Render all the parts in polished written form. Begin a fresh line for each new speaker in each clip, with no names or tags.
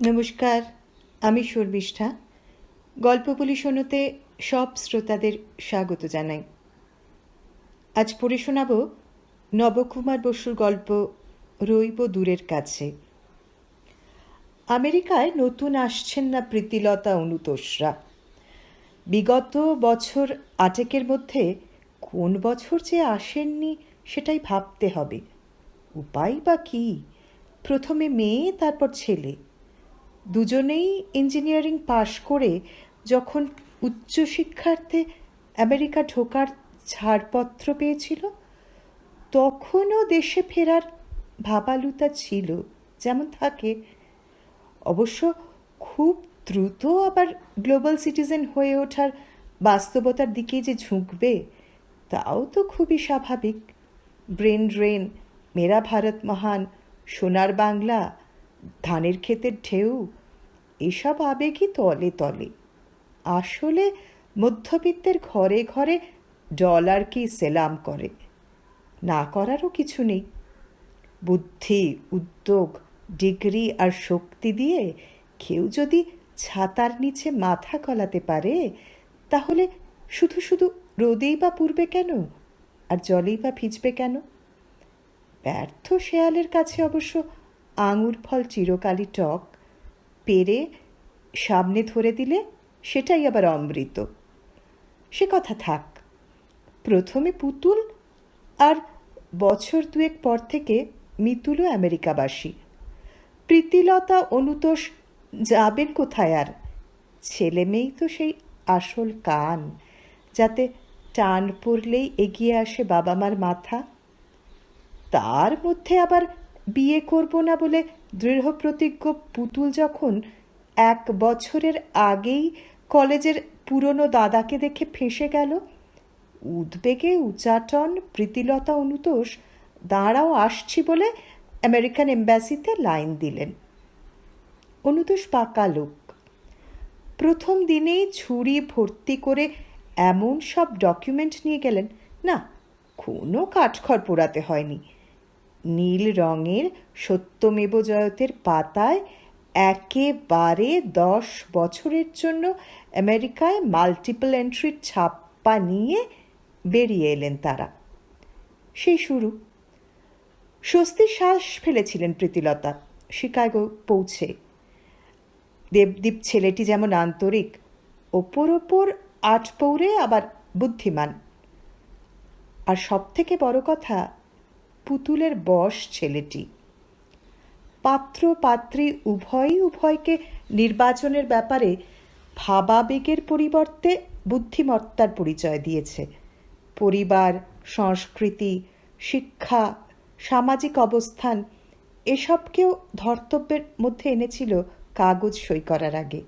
নমস্কার, আমি শর্মিষ্ঠা। গল্প বলি শোনাতে সব শ্রোতাদের স্বাগত জানাই। আজ পড়ে শোনাব নবকুমার বসুর গল্প রইব দূরের কাছে। আমেরিকায় নতুন আসছেন না প্রীতিলতা অনুতোষরা। বিগত বছর 8 মধ্যে কোন বছর যে আসেননি সেটাই ভাবতে হবে। উপায় বা কী? প্রথমে মেয়ে, তারপর ছেলে। দুজনেই ইঞ্জিনিয়ারিং পাশ করে যখন উচ্চশিক্ষার্থে আমেরিকা ঢোকার ছাড়পত্র পেয়েছিল, তখনও দেশে ফেরার ভাবালুতা ছিল, যেমন থাকে। অবশ্য খুব দ্রুত আবার গ্লোবাল সিটিজেন হয়ে ওঠার বাস্তবতার দিকে যে ঝুঁকবে, তাও তো খুবই স্বাভাবিক। ব্রেন ড্রেন, মেরা ভারত মহান, সোনার বাংলা, ধানের ক্ষেতের ঢেউ, এসব আবেগই তলে তলে। আসলে মধ্যবিত্তের ঘরে ঘরে ডলারকেই সেলাম করে, না করারও কিছু নেই। বুদ্ধি, উদ্যোগ, ডিগ্রি আর শক্তি দিয়ে কেউ যদি ছাতার নিচে মাথা গলাতে পারে, তাহলে শুধু শুধু রোদেই বা পুড়বে কেন, আর জলেই বা ভিজবে কেন? ব্যর্থ শেয়ালের কাছে অবশ্য আঙুর ফল চিরকালই টক। পেরে সামনে ধরে দিলে সেটাই আবার অমৃত। সে কথা থাক। প্রথমে পুতুল, আর বছর 2 পর থেকে মিতুলও আমেরিকাবাসী। প্রীতিলতা অনুতোষ যাবেন কোথায় আর? ছেলে মেয়েই তো সেই আসল কান, যাতে টান পড়লেই এগিয়ে আসে বাবা মার মাথা। তার মধ্যে আবার বিয়ে করব না বলে দৃঢ়প্রতিজ্ঞ পুতুল যখন 1 বছরের আগেই কলেজের পুরনো দাদাকে দেখে ফেঁসে গেল, উদ্বেগে উচাটন প্রীতিলতা অনুতোষ দাঁড়াও, আসছি বলে আমেরিকান এম্বাসিতে লাইন দিলেন। অনুতোষ পাকা লোক। প্রথম দিনেই ঝুড়ি ভর্তি করে এমন সব ডকুমেন্ট নিয়ে গেলেন, না কোনো কাঠখড় পোড়াতে হয়নি। নীল রঙের সত্যমেব জয়তের পাতায় একেবারে 10 বছরের জন্য আমেরিকায় মাল্টিপল এন্ট্রির ছাপ্পা নিয়ে বেরিয়ে এলেন তারা। সেই শুরু। স্বস্তির শ্বাস ফেলেছিলেন প্রীতিলতা শিকাগো পৌঁছে। দেবদীপ ছেলেটি যেমন আন্তরিক, ওপর ওপর আটপৌরে আবার বুদ্ধিমান। আর সব থেকে বড় কথা, পুতুলের বশ ছেলেটি। পাত্র পাত্রী উভয়ই উভয়কে নির্বাচনের ব্যাপারে ভাবাবেগের পরিবর্তে বুদ্ধিমত্তার পরিচয় দিয়েছে। পরিবার, সংস্কৃতি, শিক্ষা, সামাজিক অবস্থান এসবকেও ধর্তব্যের মধ্যে এনেছিল কাগজ সই করার আগে।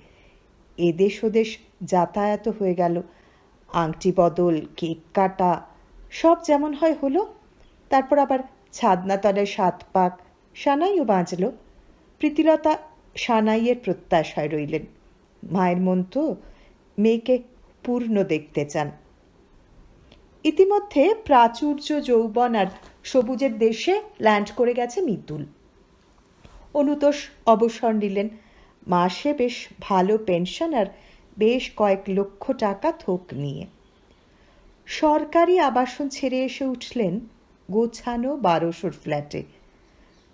এদেশ ওদেশ যাতায়াত হয়ে গেল, আংটি বদল, কেক কাটা, সব যেমন হয় হলো। তারপর আবার ছাদনাতলের 7 পাক, সানাইও বাঁচল। প্রীতিলতা সানাইয়ের প্রত্যাশায় রইলেন। মায়ের মন তো, মেয়েকে পূর্ণ দেখতে চান। ইতিমধ্যে প্রাচুর্য, যৌবন আর সবুজের দেশে ল্যান্ড করে গেছে মিতুল। অনুতোষ অবসর নিলেন, মাসে বেশ ভালো পেনশন আর বেশ কয়েক লক্ষ টাকা থোক নিয়ে। সরকারি আবাসন ছেড়ে এসে উঠলেন গোছানো 1200 ফ্ল্যাটে।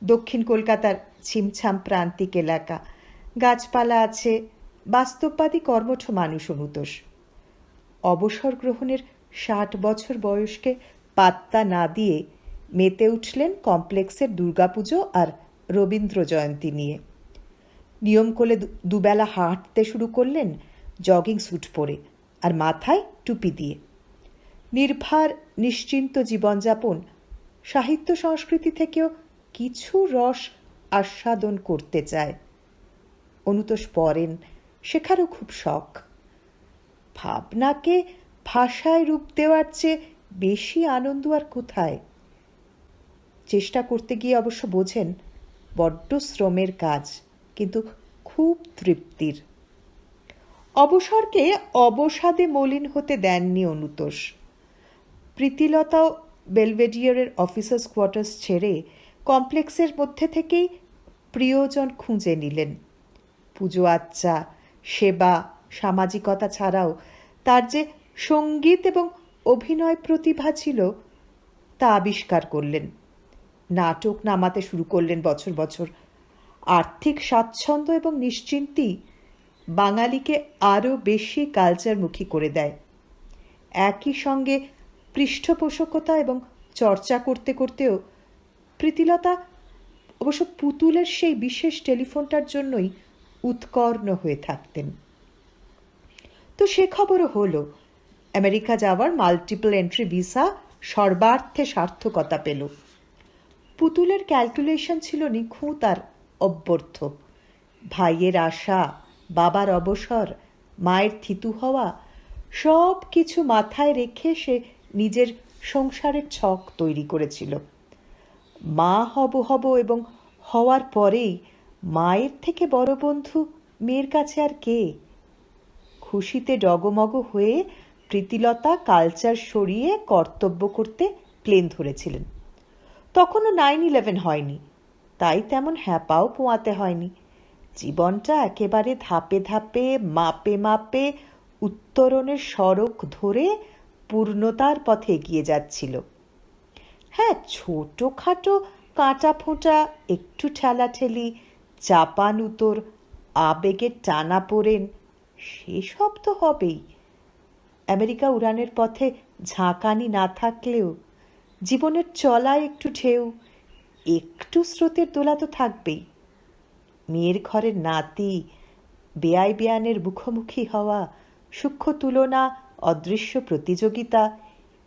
দক্ষিণ কলকাতার ছিমছাম প্রান্তিক এলাকা, গাছপালা আছে, বাস্তববাদী কর্মঠ মানুষ অনুতোষ। অবসর গ্রহণের 60 বছর বয়সকে পাত্তা না দিয়ে মেতে উঠলেন কমপ্লেক্সের দুর্গাপুজো আর রবীন্দ্র জয়ন্তী নিয়ে। নিয়ম করে দুবেলা হাঁটতে শুরু করলেন জগিং স্যুট পরে আর মাথায় টুপি দিয়ে। নির্ভার নিশ্চিন্ত জীবনযাপন সাহিত্য সংস্কৃতি থেকেও কিছু রস আস্বাদন করতে চায়। অনুতোষ পড়েন, শেখারও খুব শখ। ভাবনাকে ভাষায় রূপ দেওয়ার চেয়ে বেশি আনন্দ আর কোথায়? চেষ্টা করতে গিয়ে অবশ্য বোঝেন বড্ড শ্রমের কাজ, কিন্তু খুব তৃপ্তির। অবসরকে অবসাদে মলিন হতে দেননি অনুতোষ। প্রীতিলতাও বেলভেডিয়ারের অফিসার্স কোয়ার্টার্স ছেড়ে কমপ্লেক্সের মধ্যে থেকেই প্রিয়জন খুঁজে নিলেন। পুজো আচ্চা, সেবা, সামাজিকতা ছাড়াও তার যে সঙ্গীত এবং অভিনয় প্রতিভা ছিল তা আবিষ্কার করলেন। নাটক নামাতে শুরু করলেন বছর বছর। আর্থিক স্বাচ্ছন্দ্য এবং নিশ্চিন্তি বাঙালিকে আরও বেশি কালচারমুখী করে দেয়। একই সঙ্গে পৃষ্ঠপোষকতা এবং চর্চা করতে করতেও প্রীতিলতা অবশ্য পুতুলের সেই বিশেষ টেলিফোনটার জন্যই উৎকর্ণ হয়ে থাকতেন। তো সে খবরও হলো, আমেরিকা যাওয়ার মাল্টিপল এন্ট্রি ভিসা সর্বার্থে সার্থকতা পেল। পুতুলের ক্যালকুলেশন ছিল নিখুঁত আর অব্যর্থ। ভাইয়ের আশা, বাবার অবসর, মায়ের থিতু হওয়া, সব কিছু মাথায় রেখে সে নিজের সংসারের ছক তৈরি করেছিল। মা হব হব এবং হওয়ার পরেই মায়ের থেকে বড় বন্ধু মেয়ের কাছে আর কে? খুশিতে ডগমগ হয়ে প্রীতিলতা কালচার সরিয়ে কর্তব্য করতে প্লেন ধরেছিলেন। তখনও 9/11 হয়নি, তাই তেমন হ্যাপাও পোয়াতে হয়নি। জীবনটা একেবারে ধাপে ধাপে, মাপে মাপে উত্তরণের সড়ক ধরে পূর্ণতার পথে এগিয়ে যাচ্ছিল। হ্যাঁ, ছোটোখাটো কাঁটা ফোঁটা, একটু ঠেলাঠেলি, চাপান উতর, আবেগের টানা পড়েন, সেসব তো হবেই। আমেরিকা উড়ানের পথে ঝাঁকানি না থাকলেও জীবনের চলায় একটু ঢেউ, একটু স্রোতের দোলা তো থাকবেই। মেয়ের ঘরের নাতি, বেয়াই বেয়ানের মুখোমুখি হওয়া, সূক্ষ্ম তুলনা, অদৃশ্য প্রতিযোগিতা,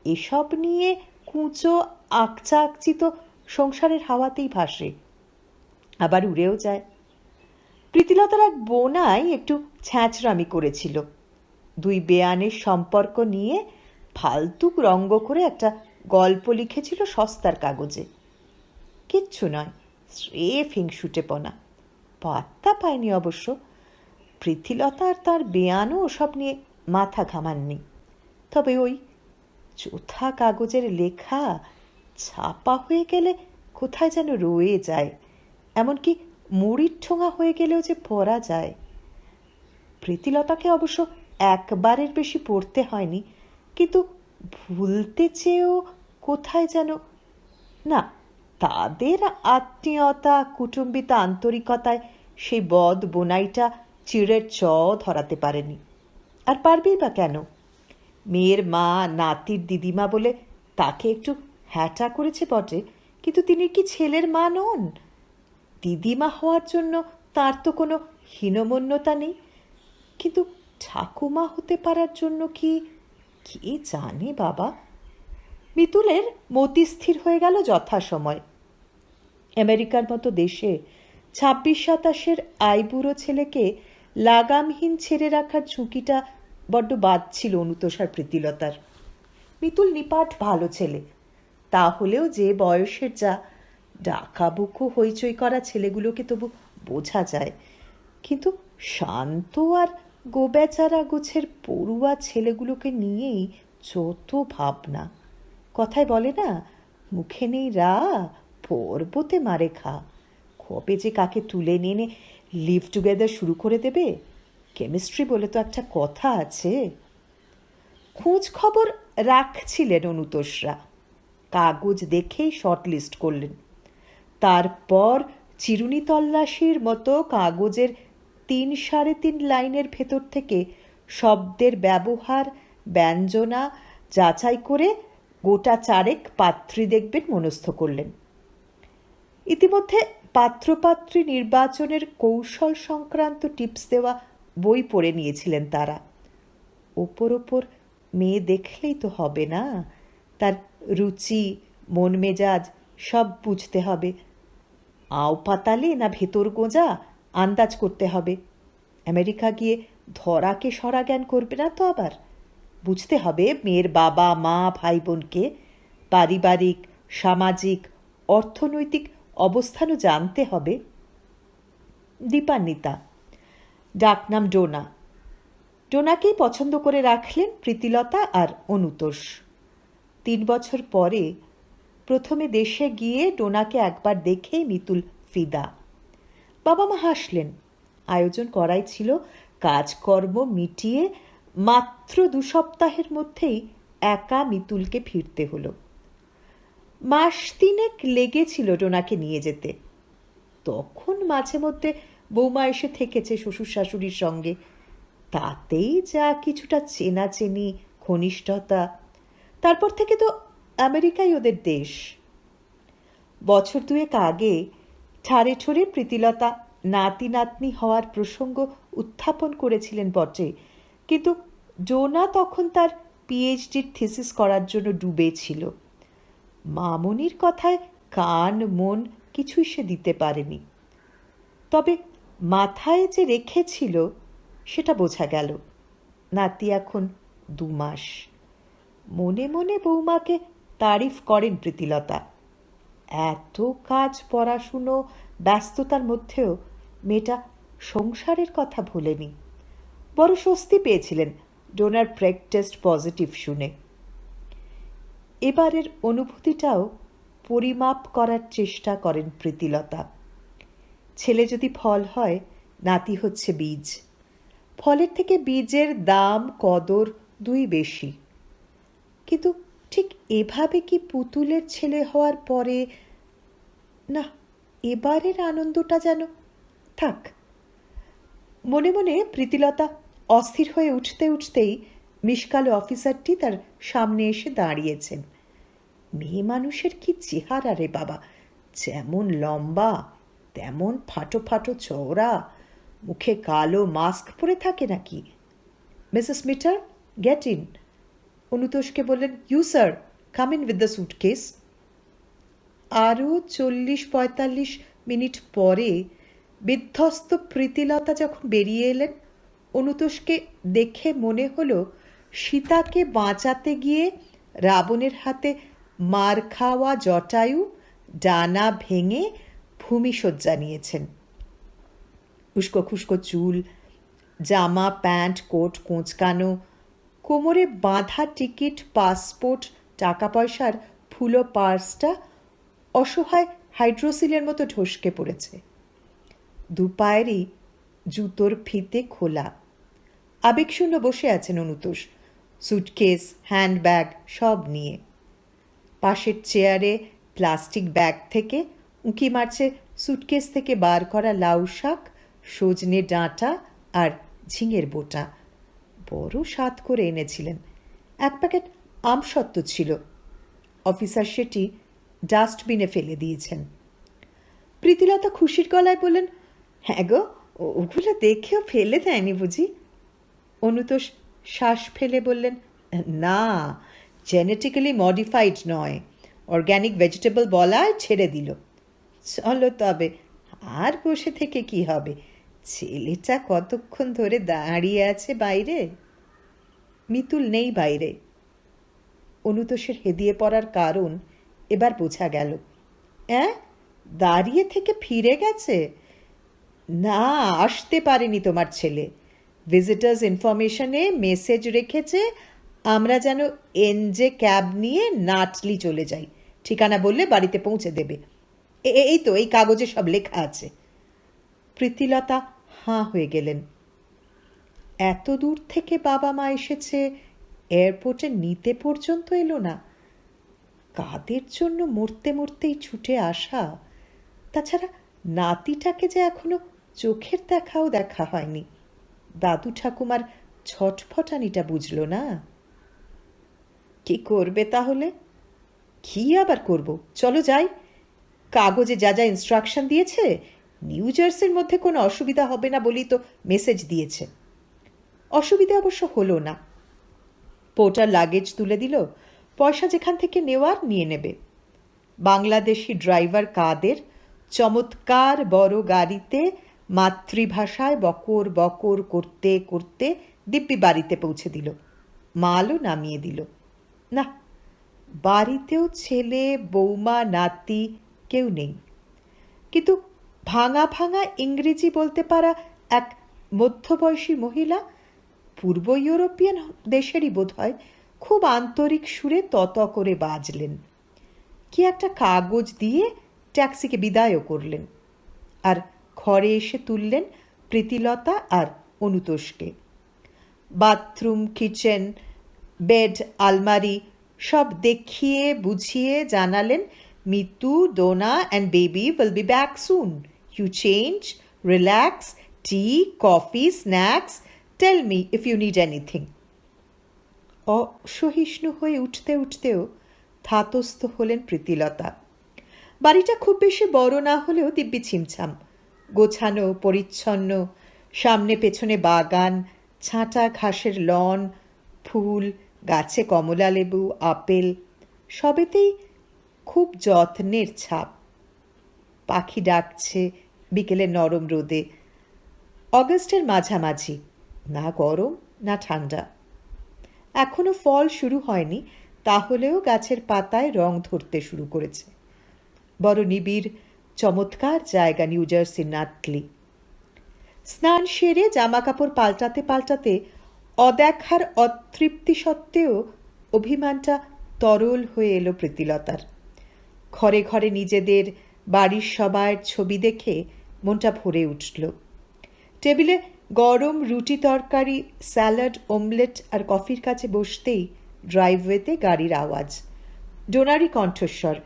এসব নিয়ে কুঁচো আকচা আকচিত সংসারের হাওয়াতেই ভাসে, আবার উড়েও যায়। প্রীতিলতার এক বোনাই একটু ছ্যাঁচড়ামি করেছিল। দুই বেয়ানের সম্পর্ক নিয়ে ফালতু রঙ্গ করে একটা গল্প লিখেছিল সস্তার কাগজে। কিচ্ছু নয়, স্রেফ হিংসুটেপনা। পাত্তা পায়নি অবশ্য। প্রীতিলতা আর তার বেয়ানও ওসব নিয়ে মাথা ঘামাননি। তবে ওই চোথা কাগজের লেখা ছাপা হয়ে গেলে কোথায় যেন রয়ে যায়, এমনকি মুড়ির ঠোঙা হয়ে গেলেও যে পড়া যায়। প্রীতিলতাকে অবশ্য একবারের বেশি পড়তে হয়নি, কিন্তু ভুলতে চেয়েও কোথায় যেন না, তাদের আত্মীয়তা, কুটুম্বিতা আন্তরিকতায় সেই বদ বোনাইটা চিড়ের চ ধরাতে পারেনি। আর পারবেই বা কেন? মেয়ের মা নাতির দিদিমা বলে তাকে একটু হ্যাটা করেছে বটে, কিন্তু তিনি কি ছেলের মা নন? দিদিমা হওয়ার জন্য তার তো কোনো হীনমন্যতা নেই, কিন্তু ঠাকুমা হতে পারার জন্য কি কে জানে বাবা। মিতুলের মতি স্থির হয়ে গেল যথাসময়। আমেরিকার মতো দেশে 26-27 আইবুড়ো ছেলেকে লাগামহীন ছেড়ে রাখার ঝুঁকিটা বড্ড বাদছিল অনুতোষার প্রীতিলতার। মিতুল নিপাট ভালো ছেলে, তাহলেও যে বয়সের যা ডাকাবুকো হইচই করা ছেলেগুলোকে তবু বোঝা যায়, কিন্তু শান্ত আর গোবেচারা গোছের পড়ুয়া ছেলেগুলোকে নিয়েই যত ভাবনা। কথায় বলে না, মুখে নেই রা, পর্বতে মারে খা। কবে যে কাকে তুলে নিয়ে লিভ টুগেদার শুরু করে দেবে, কেমিস্ট্রি বলে তো একটা কথা আছে। খোঁজ খবর রাখছিলেন অনুতোষরা, কাগজ দেখেই শর্টলিস্ট করলেন। তারপর চিরুনি তল্লাশির মতো কাগজের 3-3.5 লাইনের ভেতর থেকে শব্দের ব্যবহার, ব্যঞ্জনা যাচাই করে গোটা 4 পাত্রী দেখবেন মনস্থ করলেন। ইতিমধ্যে পাত্রপাত্রী নির্বাচনের কৌশল সংক্রান্ত টিপস দেওয়া বই পড়ে নিয়েছিলেন তারা। ওপর ওপর মেয়ে দেখলেই তো হবে না, তার রুচি, মন মেজাজ সব বুঝতে হবে। আও পাতালে না ভেতর গোঁজা আন্দাজ করতে হবে। আমেরিকা গিয়ে ধরাকে সরা জ্ঞান করবে না তো আবার। বুঝতে হবে মেয়ের বাবা মা ভাই বোনকে, পারিবারিক, সামাজিক, অর্থনৈতিক অবস্থানও জানতে হবে। দীপান্বিতা, ডাকনাম ডোনা। ডোনাকেই পছন্দ করে রাখলেন প্রীতিলতা আর অনুতোষ। 3 বছর পরে প্রথমে দেশে গিয়ে ডোনাকে একবার দেখে মিতুল ফিদা। বাবা মা হাসলেন, আয়োজন করাই ছিল কাজকর্ম মিটিয়ে মাত্র 2 সপ্তাহের মধ্যেই একা মিতুলকে ফিরতে হলো। মাস 3 লেগেছিল ডোনাকে নিয়ে যেতে। তখন মাঝে মধ্যে বৌমা এসে থেকেছে শ্বশুর শাশুড়ির সঙ্গে, তাতেই যা কিছুটা চেনাচেনি ঘনিষ্ঠতা। তারপর থেকে তো আমেরিকাই ওদের দেশ। বছর 2 আগে ঠাড়ে ঠোড়ে প্রীতিলতা নাতি নাতনি হওয়ার প্রসঙ্গ উত্থাপন করেছিলেন বটে, কিন্তু ডোনা তখন তার পিএইচডির থিসিস করার জন্য ডুবে ছিল। মামনির কথায় কান মন কিছুই সে দিতে পারেনি, তবে মাথায় যে রেখেছিল সেটা বোঝা গেল। নাতি এখন 2 মাস। মনে মনে বৌমাকে তারিফ করেন প্রীতিলতা। এত কাজ, পড়াশুনো, ব্যস্ততার মধ্যেও মেয়েটা সংসারের কথা ভোলেনি। বড় স্বস্তি পেয়েছিলেন ডোনার প্রেগ টেস্ট পজিটিভ শুনে। এবারের অনুভূতিটাও পরিমাপ করার চেষ্টা করেন প্রীতিলতা। ছেলে যদি ফল হয়, নাতি হচ্ছে বীজ। ফলের থেকে বীজের দাম কদর 2 বেশি। কিন্তু ঠিক এভাবে কি পুতুলের ছেলে হওয়ার পরে? না, এবারের আনন্দটা যেন থাক। মনে মনে প্রীতিলতা অস্থির হয়ে উঠতে উঠতেই মিশকালো অফিসারটি তার সামনে এসে দাঁড়িয়েছেন। মেয়ে মানুষের কি চেহারা রে বাবা! যেমন লম্বা তেমন ফাটো ফাটো চওড়া, মুখে কালো মাস্ক পরে থাকে নাকি। Mrs Mitter, get in. অনুতোষকে বললেন, you sir, come in with the suitcase. আরও 40-45 মিনিট পরে বিধ্বস্ত প্রীতিলতা যখন বেরিয়ে এলেন, অনুতোষকে দেখে মনে হলো সীতাকে বাঁচাতে গিয়ে রাবণের হাতে মার খাওয়া জটায়ু ডানা ভেঙে ভূমিশয্যা নিয়েছেন। উস্কো খুস্কো চুল, জামা প্যান্ট কোট কোঁচকানো, কোমরে বাঁধা টিকিট, পাসপোর্ট, টাকা পয়সার ফুলো পার্সটা অসহায় হাইড্রোসিলের মতো ঢসকে পড়েছে। 2 পায়েরই জুতোর ফিতে খোলা। আবেগশূন্য বসে আছেন অনুতোষ, সুটকেস, হ্যান্ডব্যাগ সব নিয়ে। পাশের চেয়ারে প্লাস্টিক ব্যাগ থেকে উঁকি মারছে সুটকেস থেকে বার করা লাউ শাক, সজনে ডাঁটা আর ঝিঙের বোটা। বড় স্বাদ করে এনেছিলেন। 1 প্যাকেট আমসত্ত্ব ছিল। অফিসার সেটি ডাস্টবিনে ফেলে দিয়েছেন। প্রীতিলতা খুশির গলায় বললেন, হ্যাঁ গো, ওগুলো দেখেও ফেলে দেয়নি বুঝি? অনুতোষ শ্বাস ফেলে বললেন, না, জেনেটিক্যালি মডিফাইড নয়, অর্গ্যানিক ভেজিটেবল বলায় ছেড়ে দিল। চলো তবে, আর বসে থেকে কি হবে? ছেলেটা কতক্ষণ ধরে দাঁড়িয়ে আছে বাইরে। মিতুল নেই বাইরে। অনুতোষের হেদিয়ে পড়ার কারণ এবার বোঝা গেল। দাঁড়িয়ে থেকে ফিরে গেছে? না, আসতে পারেনি তোমার ছেলে। ভিজিটার্স ইনফরমেশনে মেসেজ রেখেছে আমরা যেন এনজে ক্যাব নিয়ে নাটলি চলে যাই। ঠিকানা বললে বাড়িতে পৌঁছে দেবে। এই তো, এই কাগজে সব লেখা আছে। প্রীতিলতা হাঁ হয়ে গেলেন। এত দূর থেকে বাবা মা এসেছে, এয়ারপোর্টে নিতে পর্যন্ত এলো না। কাদের জন্য মরতে মরতেই ছুটে আসা। তাছাড়া নাতিটাকে যে এখনো চোখের দেখাও দেখা হয়নি। দাদু ঠাকুমার ছটফটানিটা বুঝল না। কি করবে তাহলে? কি আবার করব? চলো যাই। কাগজে যা যা ইনস্ট্রাকশন দিয়েছে, নিউ জার্সির মধ্যে কোনো অসুবিধা হবে না বলেই তো মেসেজ দিয়েছে। অসুবিধা অবশ্য হলো না। পোর্টার লাগেজ তুলে দিল, পয়সা যেখান থেকে নেওয়ার নিয়ে নেবে। বাংলাদেশি ড্রাইভার কাদের চমৎকার বড় গাড়িতে মাতৃভাষায় বকর বকর করতে করতে দিব্যি বাড়িতে পৌঁছে দিল। মালও নামিয়ে দিল। না, বাড়িতেও ছেলে, বৌমা, নাতি কেউ নেই। কিন্তু ভাঙা ভাঙা ইংরেজি বলতে পারা এক মধ্যবয়সী মহিলা, পূর্ব ইউরোপিয়ান দেশেরই বোধ হয়, খুব আন্তরিক সুরে তত করে বাজলেন। কি একটা কাগজ দিয়ে ট্যাক্সিকে বিদায়ও করলেন। আর ঘরে এসে তুললেন প্রীতিলতা আর অনুতোষকে। বাথরুম, কিচেন, বেড, আলমারি সব দেখিয়ে বুঝিয়ে জানালেন, Mitu, Dona and baby will be back soon. You change, relax, tea, coffee, snacks, tell me if you need anything. অসহিষ্ণু হয়ে উঠতে উঠতেও ধাতস্থ হলেন প্রীতিলতা। বাড়িটা খুব বেশি বড় না হলেও দিব্যি ছিমছাম, গোছানো, পরিচ্ছন্ন, সামনে পেছনে বাগান, ছাঁটা ঘাসের লন, ফুল, গাছে কমলা লেবু, আপেল, সবেতেই খুব যত্নের ছাপ। পাখি ডাকছে বিকেলে নরম রোদে। অগস্টের মাঝামাঝি, না গরম না ঠান্ডা। এখনো ফল শুরু হয়নি, তাহলেও গাছের পাতায় রং ধরতে শুরু করেছে। বড় নিবিড় চমৎকার জায়গা নিউ জার্সির নাটলি। স্নান সেরে জামা কাপড় পাল্টাতে পাল্টাতে অদেখার অতৃপ্তি সত্ত্বেও অভিমানটা তরল হয়ে এলো প্রীতিলতার। ঘরে ঘরে নিজেদের, বাড়ির সবার ছবি দেখে মনটা ভরে উঠল। টেবিলে গরম রুটি, তরকারি, স্যালাড, অমলেট আর কফির কাছে বসতেই ড্রাইভওয়েতে গাড়ির আওয়াজ। ডোনারি কণ্ঠস্বর,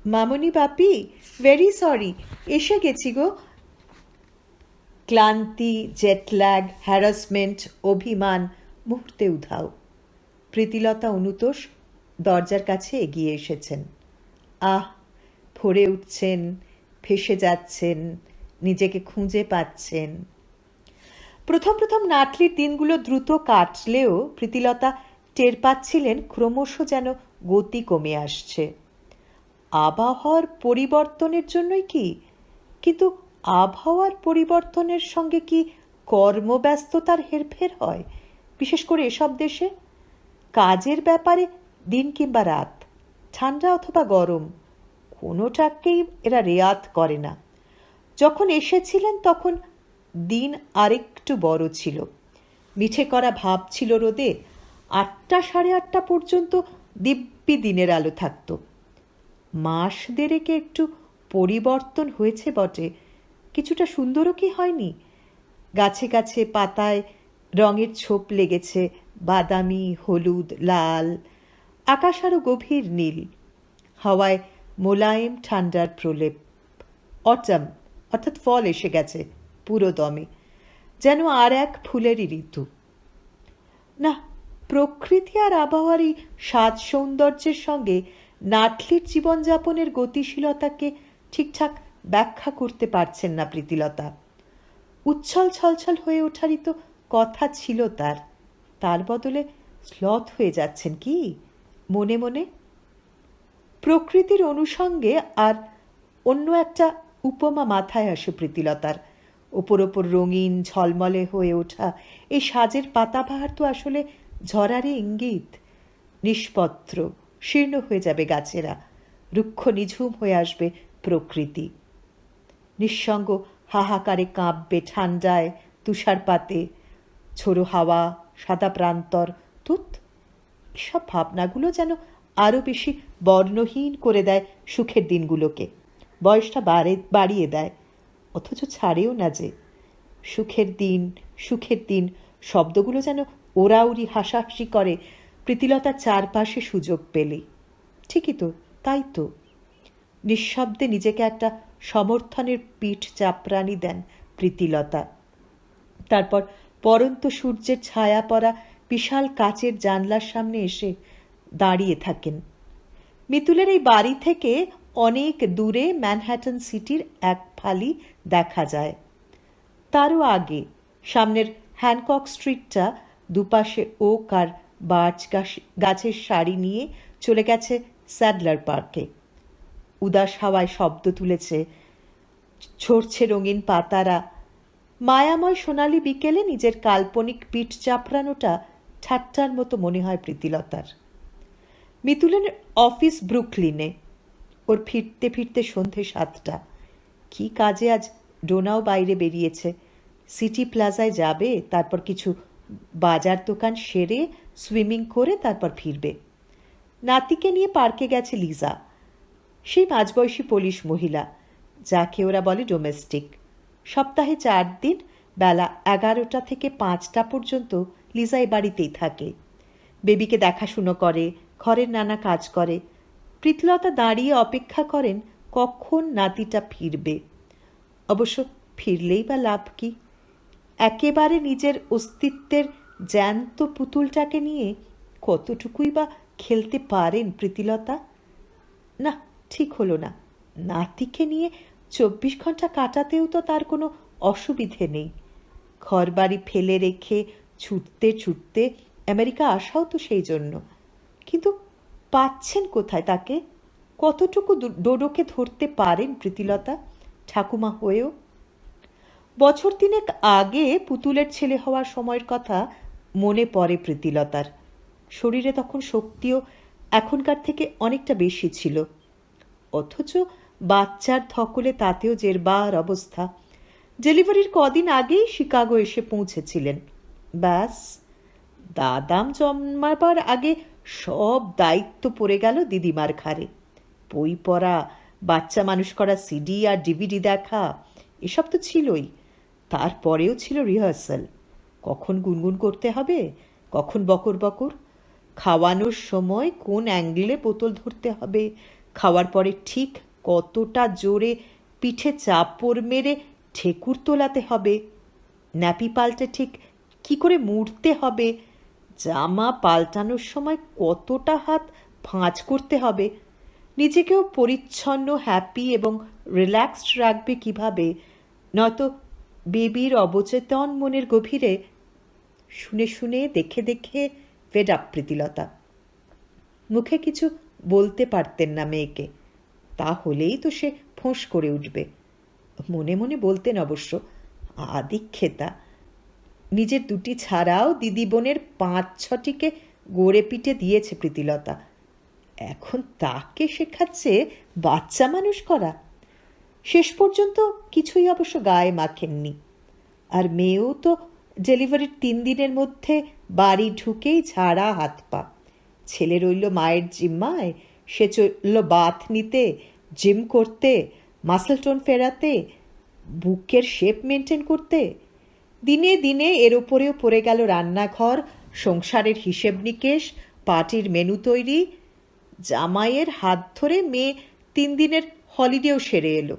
মামনি বাপি, ভেরি সরি, এসে গেছি গো। ক্লান্তি, জেটল্যাগ, হ্যারাসমেন্ট, অভিমান মুহূর্তে উধাও। প্রীতিলতা, অনুতোষ দরজার কাছে এগিয়ে এসেছেন। আহ, ভরে উঠছেন, ভেসে যাচ্ছেন, নিজেকে খুঁজে পাচ্ছেন। প্রথম প্রথম নাটলির দিনগুলো দ্রুত কাটলেও প্রীতিলতা টের পাচ্ছিলেন ক্রমশ যেন গতি কমে আসছে। আবহাওয়ার পরিবর্তনের জন্যই কি? কিন্তু আবহাওয়ার পরিবর্তনের সঙ্গে কি কর্মব্যস্ততার হেরফের হয়, বিশেষ করে এসব দেশে? কাজের ব্যাপারে দিন কিংবা রাত, ঠান্ডা অথবা গরম, কোনোটাকেই এরা রেয়াত করে না। যখন এসেছিলেন তখন দিন আরেকটু বড় ছিল, মিঠে করা ভাব ছিল রোদে। 8টা সাড়ে 8টা পর্যন্ত দিব্যি দিনের আলো থাকত। মাস দেড়েকে একটু পরিবর্তন হয়েছে বটে, কিছুটা সুন্দরও কি হয়নি? গাছে গাছে পাতায় রঙের ছোপ লেগেছে, বাদামি, হলুদ, লাল। আকাশ আরও গভীর নীল, হাওয়ায় মোলায়েম ঠান্ডার প্রলেপ। অটম অর্থাৎ ফল এসে গেছে পুরো দমে, যেন আর এক ফুলেরই ঋতু। না, প্রকৃতি আর আবহাওয়ার এই সাজ সৌন্দর্যের সঙ্গে নাটলির জীবনযাপনের গতিশীলতাকে ঠিকঠাক ব্যাখ্যা করতে পারছেন না প্রীতিলতা। উচ্ছল ছলছল হয়ে ওঠারই তো কথা ছিল তার, তার বদলে স্লথ হয়ে যাচ্ছেন কি মনে মনে? প্রকৃতির অনুষঙ্গে আর অন্য একটা উপমা মাথায় আসে প্রীতিলতার। ওপর ওপর রঙিন ঝলমলে হয়ে ওঠা এই সাজের পাতাবাহার তো আসলে ঝরারই ইঙ্গিত। নিষ্পত্র, শীর্ণ হয়ে যাবে গাছেরা, রুক্ষ নিঝুম হয়ে আসবে প্রকৃতি। নিঃসঙ্গ হাহাকারে কাঁপবে ঠান্ডায়, তুষারপাতে, ঝোড়ো হাওয়া, সাদা প্রান্তর। তুত, এসব ভাবনাগুলো যেন আরও বেশি বর্ণহীন করে দেয় সুখের দিনগুলোকে, বয়সটা বাড়িয়ে দেয়, অথচ ছাড়েও না যে। সুখের দিন, সুখের দিন শব্দগুলো যেন ওরাউরি হাসাহাসি করে প্রীতিলতার চারপাশে সুযোগ পেলেই। ঠিকই তো, তাই তো। নিঃশব্দে নিজেকে একটা সমর্থনের পিঠ চাপড়ানি দেন প্রীতিলতা। তারপর পরন্ত সূর্যের ছায়া পড়া বিশাল কাচের জানলার সামনে এসে দাঁড়িয়ে থাকেন। মিতুলের এই বাড়ি থেকে অনেক দূরে ম্যানহ্যাটন সিটির এক ফালি দেখা যায়। তারও আগে সামনের হ্যানকক স্ট্রিটটা দুপাশে ওক আর বার্চ গাছের সারি নিয়ে চলে গেছে স্যাডলার পার্কে। উদাস হাওয়ায় শব্দ তুলেছে, ঝরছে রঙিন পাতারা। মায়াময় সোনালি বিকেলে নিজের কাল্পনিক পিঠ চাপড়ানোটা ঠাট্টার মতো মনে হয় প্রীতিলতার। মিতুলের অফিস ব্রুকলিনে, ওর ফিরতে ফিরতে সন্ধে 7টা। কি কাজে আজ ডোনাও বাইরে বেরিয়েছে, সিটি প্লাজায় যাবে, তারপর কিছু বাজার দোকান সেরে সুইমিং করে তারপর ফিরবে। নাতিকে নিয়ে পার্কে গেছে লিজা, সেই মাঝবয়সী পোলিশ মহিলা, যাকে ওরা বলে ডোমেস্টিক। সপ্তাহে 4 দিন বেলা 11টা থেকে 5টা পর্যন্ত লিজা এ বাড়িতেই থাকে। বেবিকে দেখাশুনো করে, ঘরের নানা কাজ করে। প্রীতিলতা দাঁড়িয়ে অপেক্ষা করেন কখন নাতিটা ফিরবে। অবশ্য ফিরলেই বা লাভ কি? একেবারে নিজের অস্তিত্বের জ্যান্ত পুতুলটাকে নিয়ে কতটুকুই বা খেলতে পারেন প্রীতিলতা? না, ঠিক হলো না। নাতিকে নিয়ে 24 ঘন্টা কাটাতেও তো তার কোনো অসুবিধে নেই। ঘরবাড়ি ফেলে রেখে ছুটতে ছুটতে আমেরিকা আসাও তো সেই জন্য। কিন্তু পাচ্ছেন কোথায় তাকে? কতটুকু ডোডোকে ধরতে পারেন প্রীতিলতা ঠাকুমা হয়েও? বছর 3 আগে পুতুলের ছেলে হওয়ার সময়ের কথা মনে পড়ে প্রীতিলতার। শরীরে তখন শক্তিও এখনকার থেকে অনেকটা বেশি ছিল, অথচ বাচ্চার ধকলে তাতেও জেরবার অবস্থা। ডেলিভারির কদিন আগেই শিকাগো এসে পৌঁছেছিলেন। ব্যাস, দাদাম জন্মাবার আগে সব দায়িত্ব পড়ে গেল দিদিমার ঘাড়ে। বই পড়া, বাচ্চা মানুষ করা সিডি আর ডিভিডি দেখা, এসব তো ছিলই। তারপরেও ছিল রিহার্সাল। কখন গুনগুন করতে হবে, কখন বকর বকর, খাওয়ানোর সময় কোন অ্যাঙ্গেলে বোতল ধরতে হবে, খাওয়ার পরে ঠিক কতটা জোরে পিঠে চাপড় মেরে ঠেকুর তোলাতে হবে, ন্যাপি পাল্টে ঠিক কি করে মুড়তে হবে, জামা পাল্টানোর সময় কতটা হাত ভাঁজ করতে হবে, নিজেকেও পরিচ্ছন্ন, হ্যাপি এবং রিল্যাক্সড রাখবে কিভাবে, নয়তো বেবির অবচেতন মনের গভীরে শুনে শুনে দেখে দেখে ফেড আপ প্রীতিলতা। মুখে কিছু বলতে পারতেন না মেয়েকে, তাহলেই তো সে ফোঁস করে উঠবে। মনে মনে বলতেন অবশ্য, আদিক্ষেতা। নিজের দুটি ছাড়াও দিদি বোনের 5-6টিকে গড়ে পিটে দিয়েছে প্রীতিলতা, এখন তাকে শেখাচ্ছে বাচ্চা মানুষ করা। শেষ পর্যন্ত কিছুই অবশ্য গায়ে মাখেননি। আর মেয়েও তো ডেলিভারির 3 দিনের মধ্যে বাড়ি ঢুকেই ঝাড়া হাত পা। ছেলে রইল মায়ের জিম্মায়, সে চলল বাথ নিতে, জিম করতে, মাসল টোন ফেরাতে, বুকের শেপ মেনটেন করতে। দিনে দিনে এর ওপরেও পড়ে গেল রান্নাঘর, সংসারের হিসেব নিকেশ, পার্টির মেনু তৈরি। জামাইয়ের হাত ধরে মেয়ে 3 দিনের হলিডেও সেরে এলো।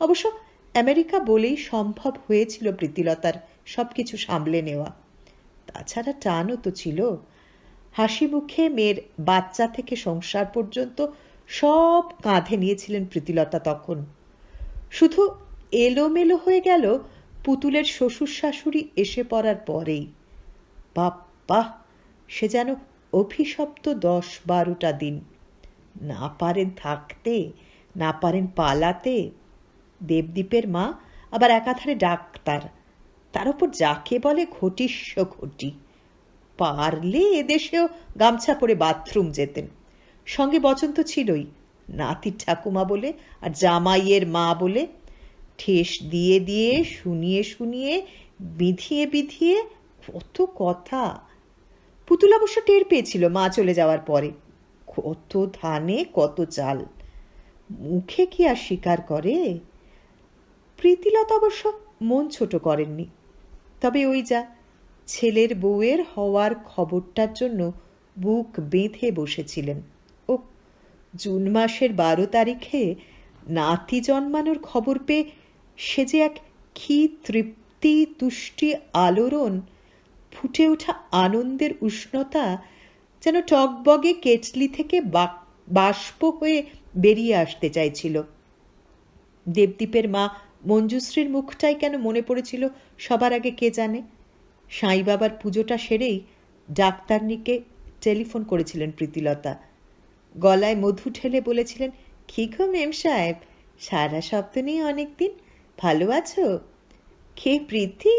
অবশ্য আমেরিকা বলেই সম্ভব হয়েছিল প্রীতিলতার সব কিছু সামলে নেওয়া। তাছাড়া টানও তো ছিল। হাসি মুখে মেয়ের বাচ্চা থেকে সংসার পর্যন্ত সব কাঁধে নিয়েছিলেন প্রীতিলতা তখন। শুধু এলোমেলো হয়ে গেল পুতুলের শ্বশুর শাশুড়ি এসে পড়ার পরেই। বাপ্পা, সে যেন অভিশপ্ত 10-12টা দিন। না পারেন থাকতে, না পারেন পালাতে। দেবদীপের মা আবার একাধারে ডাক্তার, তার উপর যাকে বলে ঘটিষ্য ঘটি। পারলে এদেশেও গামছা পরে বাথরুম যেতেন। সঙ্গে বচন তো ছিলই, নাতির ঠাকুমা বলে আর জামাইয়ের মা বলে। ঠেস দিয়ে দিয়ে, শুনিয়ে শুনিয়ে, বিধিয়ে বিধিয়ে কত কথা। পুতুল অবশ্য টের পেয়েছিল মা চলে যাওয়ার পরে। কত ধানে কত চাল, মুখে কি আর স্বীকার করে? প্রীতিলতা অবশ্য মন ছোট করেননি। তবে ওই যা, ছেলের বউয়ের হওয়ার খবরটার জন্য বুক বেঁধে বসেছিলেন। ও জুন মাসের 12 তারিখে নাতি জন্মানোর খবর পেয়ে সে যে এক কি তৃপ্তি, তুষ্টি, আলোড়ন, ফুটে ওঠা আনন্দের উষ্ণতা, যেন টকবগে কেটলি থেকে বাষ্প হয়ে বেরিয়ে আসতে চাইছিল। দেবদীপের মা মঞ্জুশ্রীর মুখটাই কেন মনে পড়েছিল সবার আগে কে জানে। সাঁই বাবার পুজোটা সেরেই ডাক্তারনিকে টেলিফোন করেছিলেন প্রীতিলতা। গলায় মধু ঠেলে বলেছিলেন, কি গো মেম সাহেব, সারা সপ্তাহ নেই অনেকদিন, ভালো আছো? কে প্রীতি?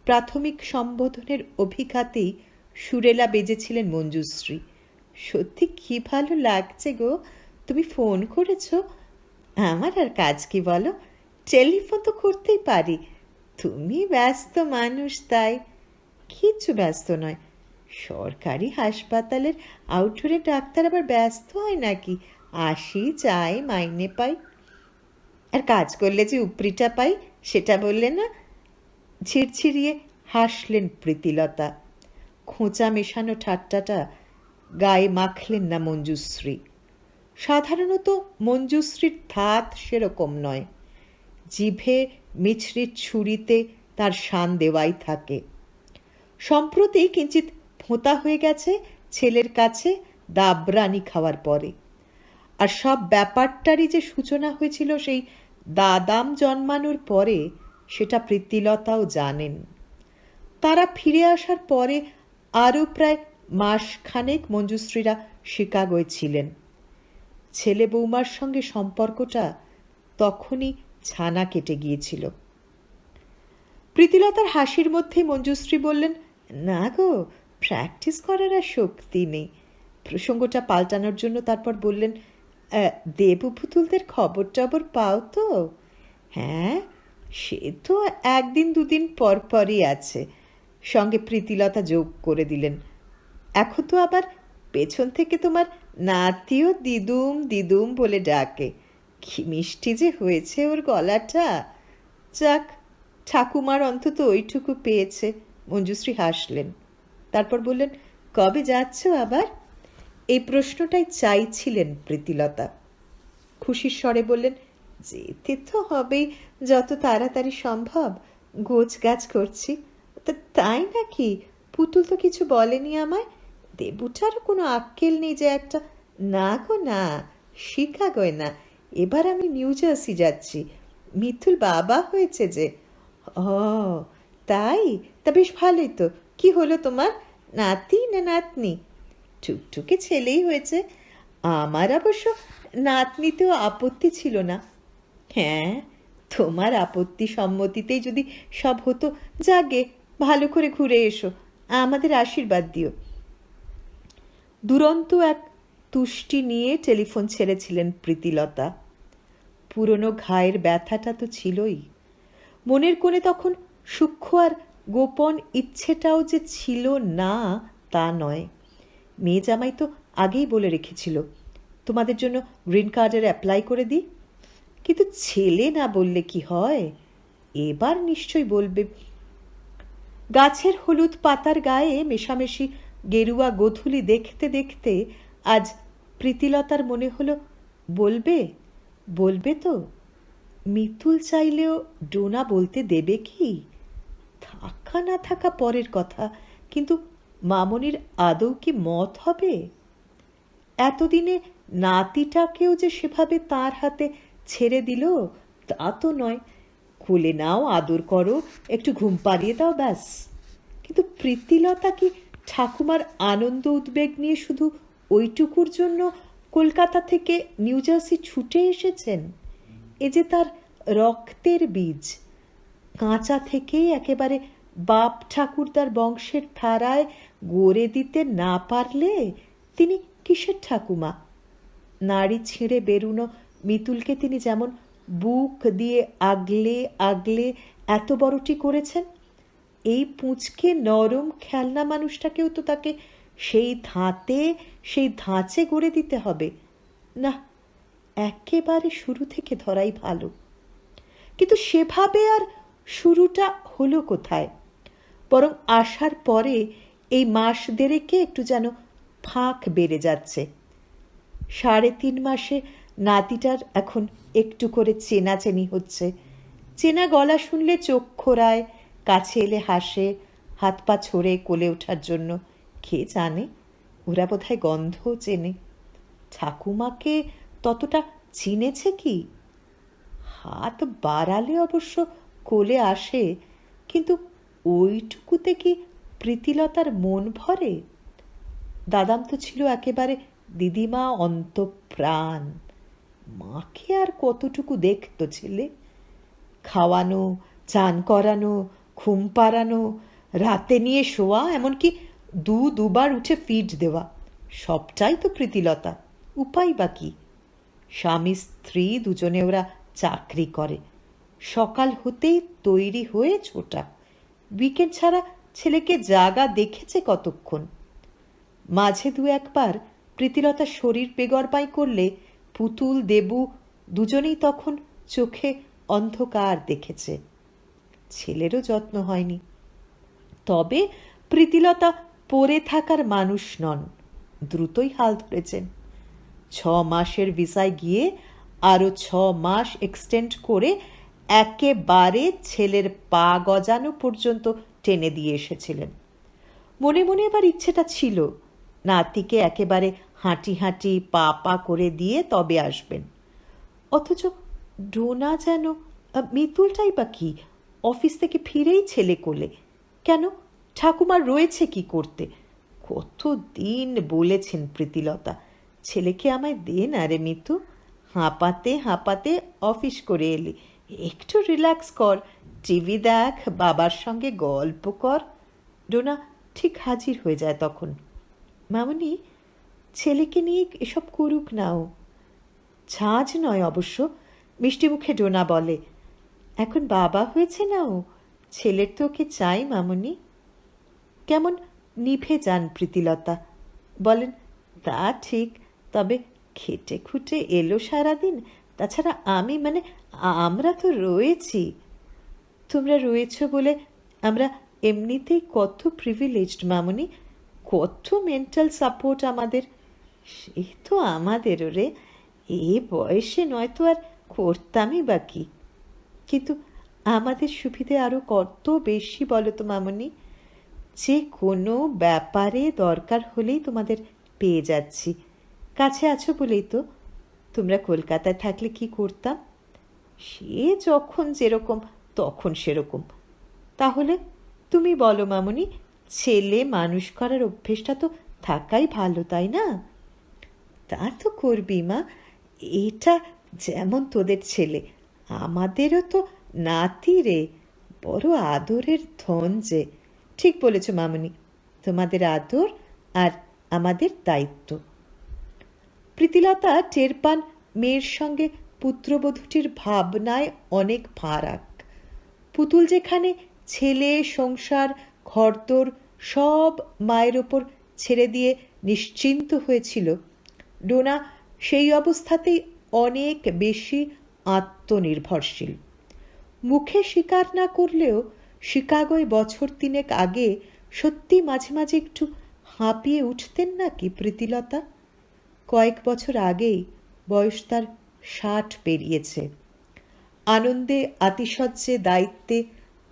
প্রাথমিক সম্বোধনের অভিঘাতেই সুরেলা বেজেছিলেন মঞ্জুশ্রী। সত্যি কি ভালো লাগছে গো, তুমি ফোন করেছ। আমার আর কাজ কি বলো, টেলিফোন তো করতেই পারি। তুমি ব্যস্ত মানুষ তাই। কিচ্ছু ব্যস্ত নয়, সরকারি হাসপাতালের আউটডোরে ডাক্তার আবার ব্যস্ত হয় নাকি? আসি, যাই, মাইনে পাই। আর কাজ করলে যে উপরিটা পাই সেটা বললে না? ঝিরঝিরিয়ে হাসলেন প্রীতিলতা। খোঁচা মেশানো ঠাট্টাটা গায়ে মাখলেন না মঞ্জুশ্রী। সাধারণত মঞ্জুশ্রীর ধাত সেরকম নয়, জিভে মিছরির ছুরিতে তার শান দেওয়াই থাকে। সম্প্রতি কিঞ্চিত ফোঁতা হয়ে গেছে ছেলের কাছে দাবরানি খাওয়ার পরে। আর সব ব্যাপারটারই যে সূচনা হয়েছিল সেই দাদাম জন্মানোর পরে, সেটা প্রীতিলতাও জানেন। তারা ফিরে আসার পরে আরও প্রায় মাসখানেক মঞ্জুশ্রীরা শিকাগোয় ছিলেন। ছেলে বৌমার সঙ্গে সম্পর্কটা তখনই ছানা কেটে গিয়েছিল। প্রীতিলতার হাসির মধ্যে মঞ্জুশ্রী বললেন, না গো, প্র্যাকটিস করার আর শক্তি নেই। প্রসঙ্গটা পাল্টানোর জন্য তারপর বললেন, দেবু পুতুলদের খবর টবর পাও তো? হ্যাঁ, সে তো একদিন দুদিন পর পরই আছে। সঙ্গে প্রীতিলতা যোগ করে দিলেন, এখন তো আবার পেছন থেকে তোমার নাতিও দিদুম দিদুম বলে ডাকে। কি মিষ্টি যে হয়েছে ওর গলাটা। যাক, ঠাকুমার অন্তত ওইটুকু পেয়েছে। মঞ্জুশ্রী হাসলেন। তারপর বললেন, কবে যাচ্ছ আবার? এই প্রশ্নটাই চাইছিলেন প্রীতিলতা। খুশির স্বরে বললেন, যেতে তো হবেই, যত তাড়াতাড়ি সম্ভব। গোছ গাছ করছি। তাই নাকি? পুতুল তো কিছু বলেনি আমায়। দেবুটারও কোনো আক্কেল নেই যে একটা। না গো না, শিকাগোয় না, এবার আমি নিউ জার্সি যাচ্ছি। মিথুল বাবা হয়েছে যে। ও তাই? তা বেশ ভালোই তো। কি হলো তোমার, নাতি না নাতনি? টুকটুকে ছেলেই হয়েছে। আমার অবশ্য নাতনিতেও আপত্তি ছিল না। হ্যাঁ, তোমার আপত্তি সম্মতিতেই যদি সব হতো। যাগে, ভালো করে ঘুরে এসো, আমাদের আশীর্বাদ দিও। দুরন্ত এক তুষ্টি নিয়ে টেলিফোন ছেড়েছিলেন প্রীতিলতা। পুরনো ঘায়ের ব্যথাটা তো ছিলই। মনের কোণে তখন সূক্ষ্ম আর গোপন ইচ্ছেটাও যে ছিল না তা নয়। মেয়ে জামাই তো আগেই বলে রেখেছিল, তোমাদের জন্য গ্রিন কার্ডের অ্যাপ্লাই করে দিই। কিন্তু ছেলে না বললে কি হয়? এবার নিশ্চয়ই বলবে। গাছের হলুদ পাতার গায়ে মেশামেশি গেরুয়া গোধূলি দেখতে দেখতে আজ প্রীতিলতার মনে হলো, বলবে, বলবে তো। মিতুল চাইলেও ডোনা বলতে দেবে কি? থাকা না থাকা পরের কথা, কিন্তু মামনির আদৌ কি মত হবে? এতদিনে নাতিটাকেও যে সেভাবে তার হাতে ছেড়ে দিল তা তো নয়। কোলে নাও, আদর করো, একটু ঘুম পাড়িয়ে দাও, ব্যাস। কিন্তু প্রীতিলতা কি ঠাকুমার আনন্দ উদ্বেগ নিয়ে শুধু ওইটুকুর জন্য কলকাতা থেকে নিউ জার্সি ছুটে এসেছেন? এ যে তার রক্তের বীজ। কাঁচা থেকেই একেবারে বাপ ঠাকুরদার বংশের ধারায় গড়ে দিতে না পারলে তিনি কিসের ঠাকুমা? নাড়ি ছিঁড়ে বেরুনো মিতুলকে তিনি যেমন বুক দিয়ে আগলে আগলে এত বড়টি করেছেন, এই পুঁচকে নরম খেলনা মানুষটাকেও তো তাকে সেই ধাঁতে, সেই ধাঁচে গড়ে দিতে হবে। না, একেবারে শুরু থেকে ধরাই ভালো। কিন্তু সেভাবে আর শুরুটা হলো কোথায়? বরং আসার পরে এই মাস দেড়েকে একটু যেন ফাঁক বেড়ে যাচ্ছে। 3.5 মাসে নাতিটার এখন একটু করে চেনাচেনি হচ্ছে। চেনা গলা শুনলে চোখ খোঁড়ায়, কাছে এলে হাসে, হাত পা ছড়ে কোলে ওঠার জন্য। কে জানে, ওরা বোধহয় গন্ধও চেনে। ঠাকুমাকে ততটা চিনেছে কি? হাত বাড়ালে অবশ্য কোলে আসে, কিন্তু ওইটুকুতে কি প্রীতিলতার মন ভরে? দাদাম তো ছিল একেবারে দিদিমা অন্তঃপ্রাণ। মাকে আর কতটুকু দেখতো ছেলে? খাওয়ানো, চান করানো, ঘুম পাড়ানো, রাতে নিয়ে শোয়া, এমনকি দুবার উঠে ফিড দেওয়া, সবটাই তো প্রীতিলতা। উপায় বা কি? স্বামী স্ত্রী দুজনে ওরা চাকরি করে। সকাল হতেই তৈরি হয়ে ছোটা। উইকেন্ড ছাড়া ছেলেকে জাগা দেখেছে কতক্ষণ? মাঝে 2-1 বার প্রীতিলতা শরীর বেগরবাই করলে পুতুল দেবু দুজনেই তখন চোখে অন্ধকার দেখেছে। ছেলেরও যত্ন হয়নি। তবে প্রীতিলতা পড়ে থাকার মানুষ নন, দ্রুতই হাল ধরেছেন। 6 মাসের ভিসায় গিয়ে আরও 6 মাস এক্সটেন্ড করে একেবারে ছেলের পা গজানো পর্যন্ত টেনে দিয়ে এসেছিলেন। মনে মনে এবার ইচ্ছেটা ছিল নাতিকে একেবারে হাঁটি হাঁটি পা পা করে দিয়ে তবে আসবেন। অথচ ডোনা যেন, মিতুলটাই বা কি, অফিস থেকে ফিরেই ছেলে কোলে। কেন, ঠাকুমার রয়েছে কি করতে? কতদিন বলেছেন প্রীতিলতা, ছেলেকে আমায় দে না রে মিতু, হাঁপাতে হাঁপাতে অফিস করে এলি, একটু রিল্যাক্স কর, টিভি দেখ, বাবার সঙ্গে গল্প কর। ডোনা ঠিক হাজির হয়ে যায় তখন। মামনি, ছেলেকে নিয়ে এসব করুক নাও। ঝাঁঝ নয় অবশ্য, মিষ্টি মুখে ডোনা বলে, এখন বাবা হয়েছে না ও, ছেলের তো ওকে চাই মামনি। কেমন নিভে যান প্রীতিলতা, বলেন, তা ঠিক, তবে খেটে খুটে এলো সারাদিন, তাছাড়া আমি আমরা তো রয়েছি। তোমরা রয়েছ বলে আমরা এমনিতেই কত প্রিভিলেজড মামনি, কত মেন্টাল সাপোর্ট আমাদের। সে তো আমাদেরও রে, এ বয়সে নয়তো আর করতামই বা কি, কিন্তু আমাদের সুবিধে আরও কত বেশি বলো তো মামনি। যে কোনো ব্যাপারে দরকার হলেই তোমাদের পেয়ে যাচ্ছি, কাছে আছো বলেই তো। তোমরা কলকাতায় থাকলে কি করতাম? সে যখন যেরকম তখন সেরকম। তাহলে তুমি বলো মামনি, ছেলে মানুষ করার অভ্যেসটা তো থাকাই ভালো, তাই না? তা তো করবি মা, এটা যেমন তোদের ছেলে, আমাদেরও তো নাতি রে, বড় আদরের ধন যে। ঠিক বলেছ মামনি, তোমাদের আদর আর আমাদের দায়িত্ব। প্রীতিলতা টের পান মেয়ের সঙ্গে পুত্রবধূটির ভাবনায় অনেক ফারাক। পুতুল যেখানে ছেলে, সংসার, ঘরদোর সব মায়ের ওপর ছেড়ে দিয়ে নিশ্চিন্ত হয়েছিল, ডোনা সেই অবস্থাতেই অনেক বেশি আত্মনির্ভরশীল। মুখে স্বীকার না করলেও শিকাগোয় বছর 3 আগে সত্যি মাঝে মাঝে একটু হাঁপিয়ে উঠতেন নাকি প্রীতিলতা। কয়েক বছর আগেই বয়স তার 60 পেরিয়েছে। আনন্দে আতিশয্যে দায়িত্বে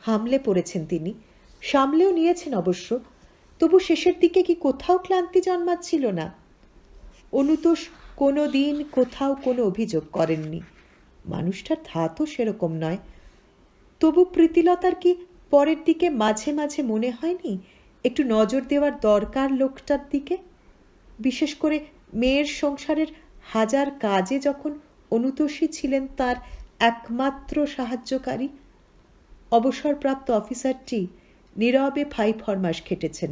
হামলে পড়েছেন তিনি, সামলেও নিয়েছেন অবশ্য, তবু শেষের দিকে কি কোথাও ক্লান্তি জন্মাচ্ছিল না। অনুতোষ কোনো দিন কোথাও কোনো অভিযোগ করেননি, মানুষটার ধাতও সেরকম নয়। তবু প্রীতিলতার কি পরের দিকে মাঝে মাঝে মনে হয়নি একটু নজর দেওয়ার দরকার লোকটার দিকে? বিশেষ করে মেয়ের সংসারের হাজার কাজে যখন অনুতোষী ছিলেন তার একমাত্র সাহায্যকারী। অবসরপ্রাপ্ত অফিসারটি নীরবে 5 মাস খেটেছেন,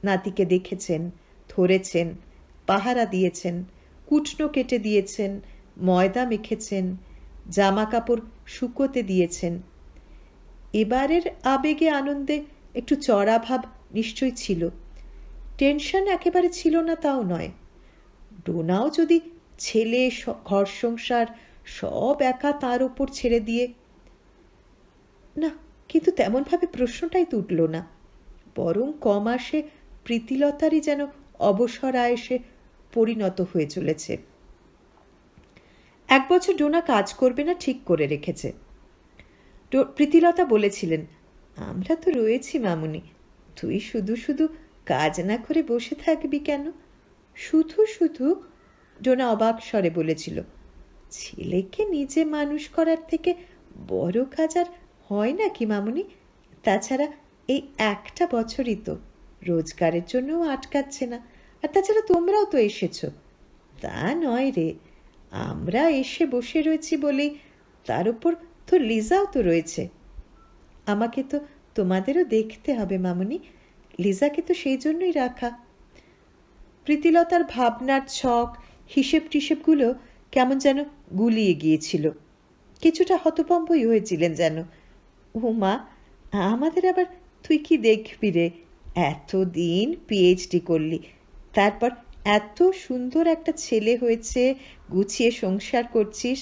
নাতিকে দেখেছেন, ধরেছেন, পাহারা দিয়েছেন, কুটনো কেটে দিয়েছেন, ময়দা মেখেছেন, জামা কাপড় শুকোতে দিয়েছেন। এবারের আবেগে আনন্দে একটু চড়া ভাব নিশ্চয় ছিল, টেনশন একেবারে ছিল না তাও নয়। ডোনাও যদি ছেলে, ঘর সংসার সব একা তার ওপর ছেড়ে দিয়ে, না, কিন্তু তেমনভাবে প্রশ্নটাই তো উঠল না, বরং কমাসে প্রীতিলতারই যেন অবসর আয়েসে পরিণত হয়ে চলেছে। 1 বছর ডোনা কাজ করবে না ঠিক করে রেখেছে। প্রীতিলতা বলেছিলেন, আমরা তো রয়েছি মামুনি, তুই শুধু শুধু কাজ না করে বসে থাকবি কেন? শুধু শুধু? ডোনা অবাক স্বরে বলেছিল, ছেলেকে নিজে মানুষ করার থেকে বড় কাজ আর হয় নাকি মামুনি? তাছাড়া এই 1টা বছরই তো, রোজগারের জন্যও আটকাচ্ছে না, আর তাছাড়া তোমরাও তো এসেছ। তা নয় রে, আমরা এসে বসে রয়েছি বলেই, তার উপর তো লিজাও তো রয়েছে। আমাকে তো তোমাদেরও দেখতে হবে মামুনি, লিজাকে তো সেই জন্যই রাখা। প্রীতিলতার ভাবনার ছক, হিসেব টিসেবগুলো কেমন যেন গুলিয়ে গিয়েছিল, কিছুটা হতভম্বই হয়েছিলেন যেন। ও মা, আমাদের আবার তুই কি দেখবি রে, এতদিন পিএইচডি করলি, তারপর এত সুন্দর একটা ছেলে হয়েছে, গুছিয়ে সংসার করছিস।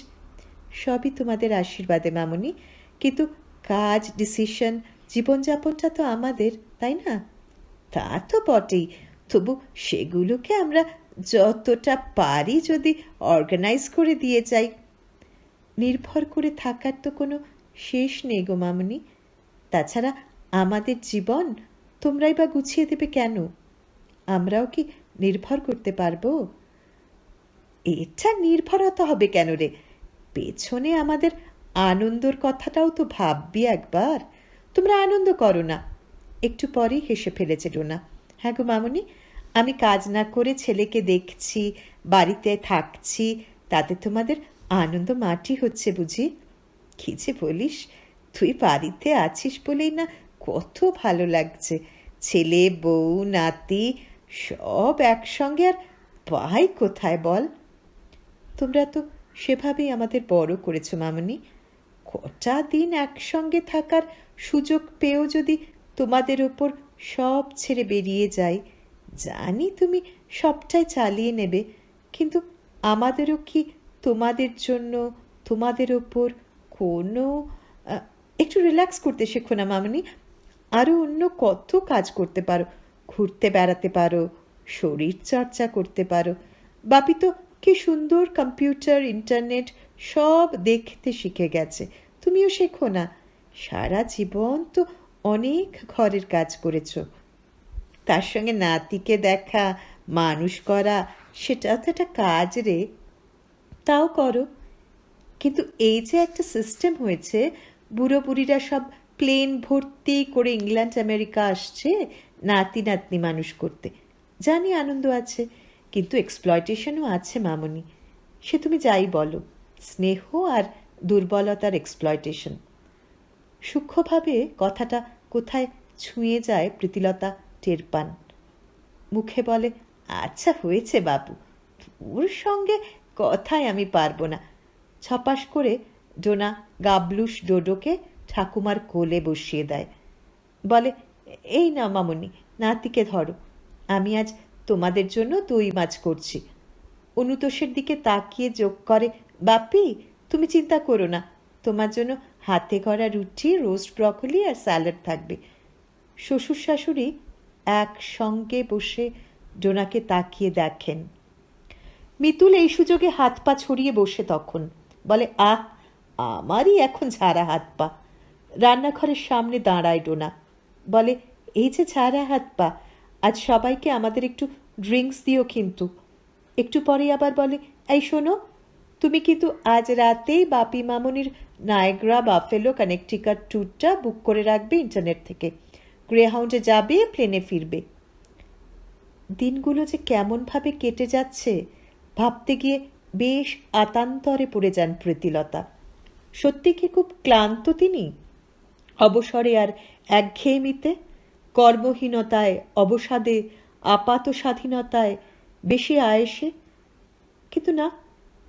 সবই তোমাদের আশীর্বাদে মামুনি, কিন্তু কাজ, ডিসিশন, জীবনযাপনটা তো আমাদের, তাই না? তা তো বটেই, তবু সেগুলোকে আমরা যতটা পারি যদি অর্গানাইজ করে দিয়ে যাই। নির্ভর করে থাকার তো কোনো শেষ নেই গো মামনি। তাছাড়া আমাদের জীবন তোমরাই বা গুছিয়ে দেবে কেন? আমরাও কি নির্ভর করতে পারবো? এটা নির্ভরতা হবে কেন রে? পেছনে আমাদের আনন্দর কথাটাও তো ভাববি একবার। তোমরা আনন্দ করো না। একটু পরেই হেসে ফেলেছে ডোনা। হ্যাঁ গো মামনি, আমি কাজ না করে ছেলেকে দেখছি, বাড়িতে থাকছি, তাতে তোমাদের আনন্দ মাটি হচ্ছে বুঝি? কি যে বলিস, তুই বাড়িতে আছিস বলেই না কত ভালো লাগছে। ছেলে, বউ, নাতি সব একসঙ্গে, আর পাই কোথায় বল? তোমরা তো সেভাবেই আমাদের বড় করেছো মামনি। কটা দিন একসঙ্গে থাকার সুযোগ পেয়েও যদি তোমাদের ওপর সব ছেড়ে বেরিয়ে যাই, জানি তুমি সবটাই চালিয়ে নেবে, কিন্তু আমাদেরও কি তোমাদের জন্য, তোমাদের ওপর কোনো একটু রিল্যাক্স করতে শেখো না মামনি। আরও অন্য কত কাজ করতে পারো, ঘুরতে বেড়াতে পারো, শরীর চর্চা করতে পারো। বাপি তো কি সুন্দর কম্পিউটার, ইন্টারনেট সব দেখতে শিখে গেছে, তুমিও শেখো না। সারা জীবন তো অনেক ঘরের কাজ করেছো, তার সঙ্গে নাতিকে দেখা, মানুষ করা, সেটাও তো একটা কাজ রে। তাও করো, কিন্তু এই যে একটা সিস্টেম হয়েছে, বুড়ো বুড়িরা সব প্লেন ভর্তি করে ইংল্যান্ড আমেরিকা আসছে নাতি নাতনি মানুষ করতে, জানি আনন্দ আছে, কিন্তু এক্সপ্লয়টেশনও আছে মামনি। সে তুমি যাই বলো, স্নেহ আর দুর্বলতার এক্সপ্লয়টেশন। সূক্ষ্মভাবে কথাটা কোথায় ছুঁয়ে যায় প্রীতিলতা টের পান। মুখে বলে, আচ্ছা হয়েছে বাবু, ওর সঙ্গে কথায় আমি পারবো না। ছপাস করে ডোনা গাবলুস ডোডোকে ঠাকুমার কোলে বসিয়ে দেয়। বলে, এই না মামনি, নাতিকে ধরো, আমি আজ তোমাদের জন্য দই মাছ করছি। অনুতোষের দিকে তাকিয়ে যোগ করে, বাপি তুমি চিন্তা করো না, তোমার জন্য হাতে করা রুটি, রোস্ট ব্রকলি আর স্যালাড থাকবে। শ্বশুর শাশুড়ি একসঙ্গে বসে ডোনাকে তাকিয়ে দেখেন। মিতুল এই সুযোগে হাত পা ছড়িয়ে বসে তখন বলে, আহ, আমারই এখন ঝাড়া হাত পা। রান্নাঘরের সামনে দাঁড়ায় ডোনা, বলে, এই যে ঝাড়া হাত পা, আজ সবাইকে আমাদের একটু ড্রিঙ্কস দিও কিন্তু। একটু পরে আবার বলে, এই শোনো, তুমি কিন্তু আজ রাতেই বাপি মামনির নায়গ্রা বাফেলো কানেকটিকাট ট্যুরটা বুক করে রাখবে ইন্টারনেট থেকে। গ্রেহাউন্ডে যাবে, প্লেনে ফিরবে। দিনগুলো যে কেমনভাবে কেটে যাচ্ছে ভাবতে গিয়ে বেশ আতান্তরে পড়ে যান প্রীতিলতা। সত্যি কি খুব ক্লান্ত তিনি? অবসরে আর একঘেয়েমিতে, কর্মহীনতায়, অবসাদে, আপাত স্বাধীনতায়, বেশি আয়েসে? কিন্তু না,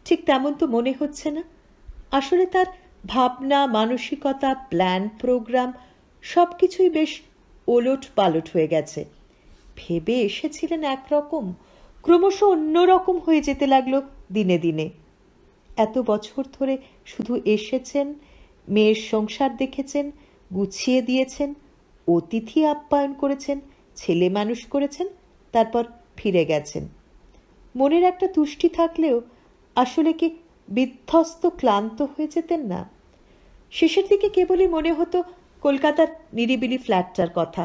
ঠিক তেমন তো মনে হচ্ছে না। আসলে তার ভাবনা, মানসিকতা, প্ল্যান, প্রোগ্রাম সব কিছুই বেশ ওলট পালট হয়ে গেছে। ভেবে এসেছিলেন একরকম, ক্রমশ অন্যরকম হয়ে যেতে লাগলো দিনে দিনে। এত বছর ধরে শুধু এসেছেন, মেয়ের সংসার দেখেছেন, গুছিয়ে দিয়েছেন, অতিথি আপ্যায়ন করেছেন, ছেলে মানুষ করেছেন, তারপর ফিরে গেছেন। মনের একটা তুষ্টি থাকলেও আসলে কি বিধ্বস্ত, ক্লান্ত হয়ে যেতেন না? শেষের দিকে কেবলই মনে হতো কলকাতার নিরিবিলি ফ্ল্যাটটার কথা।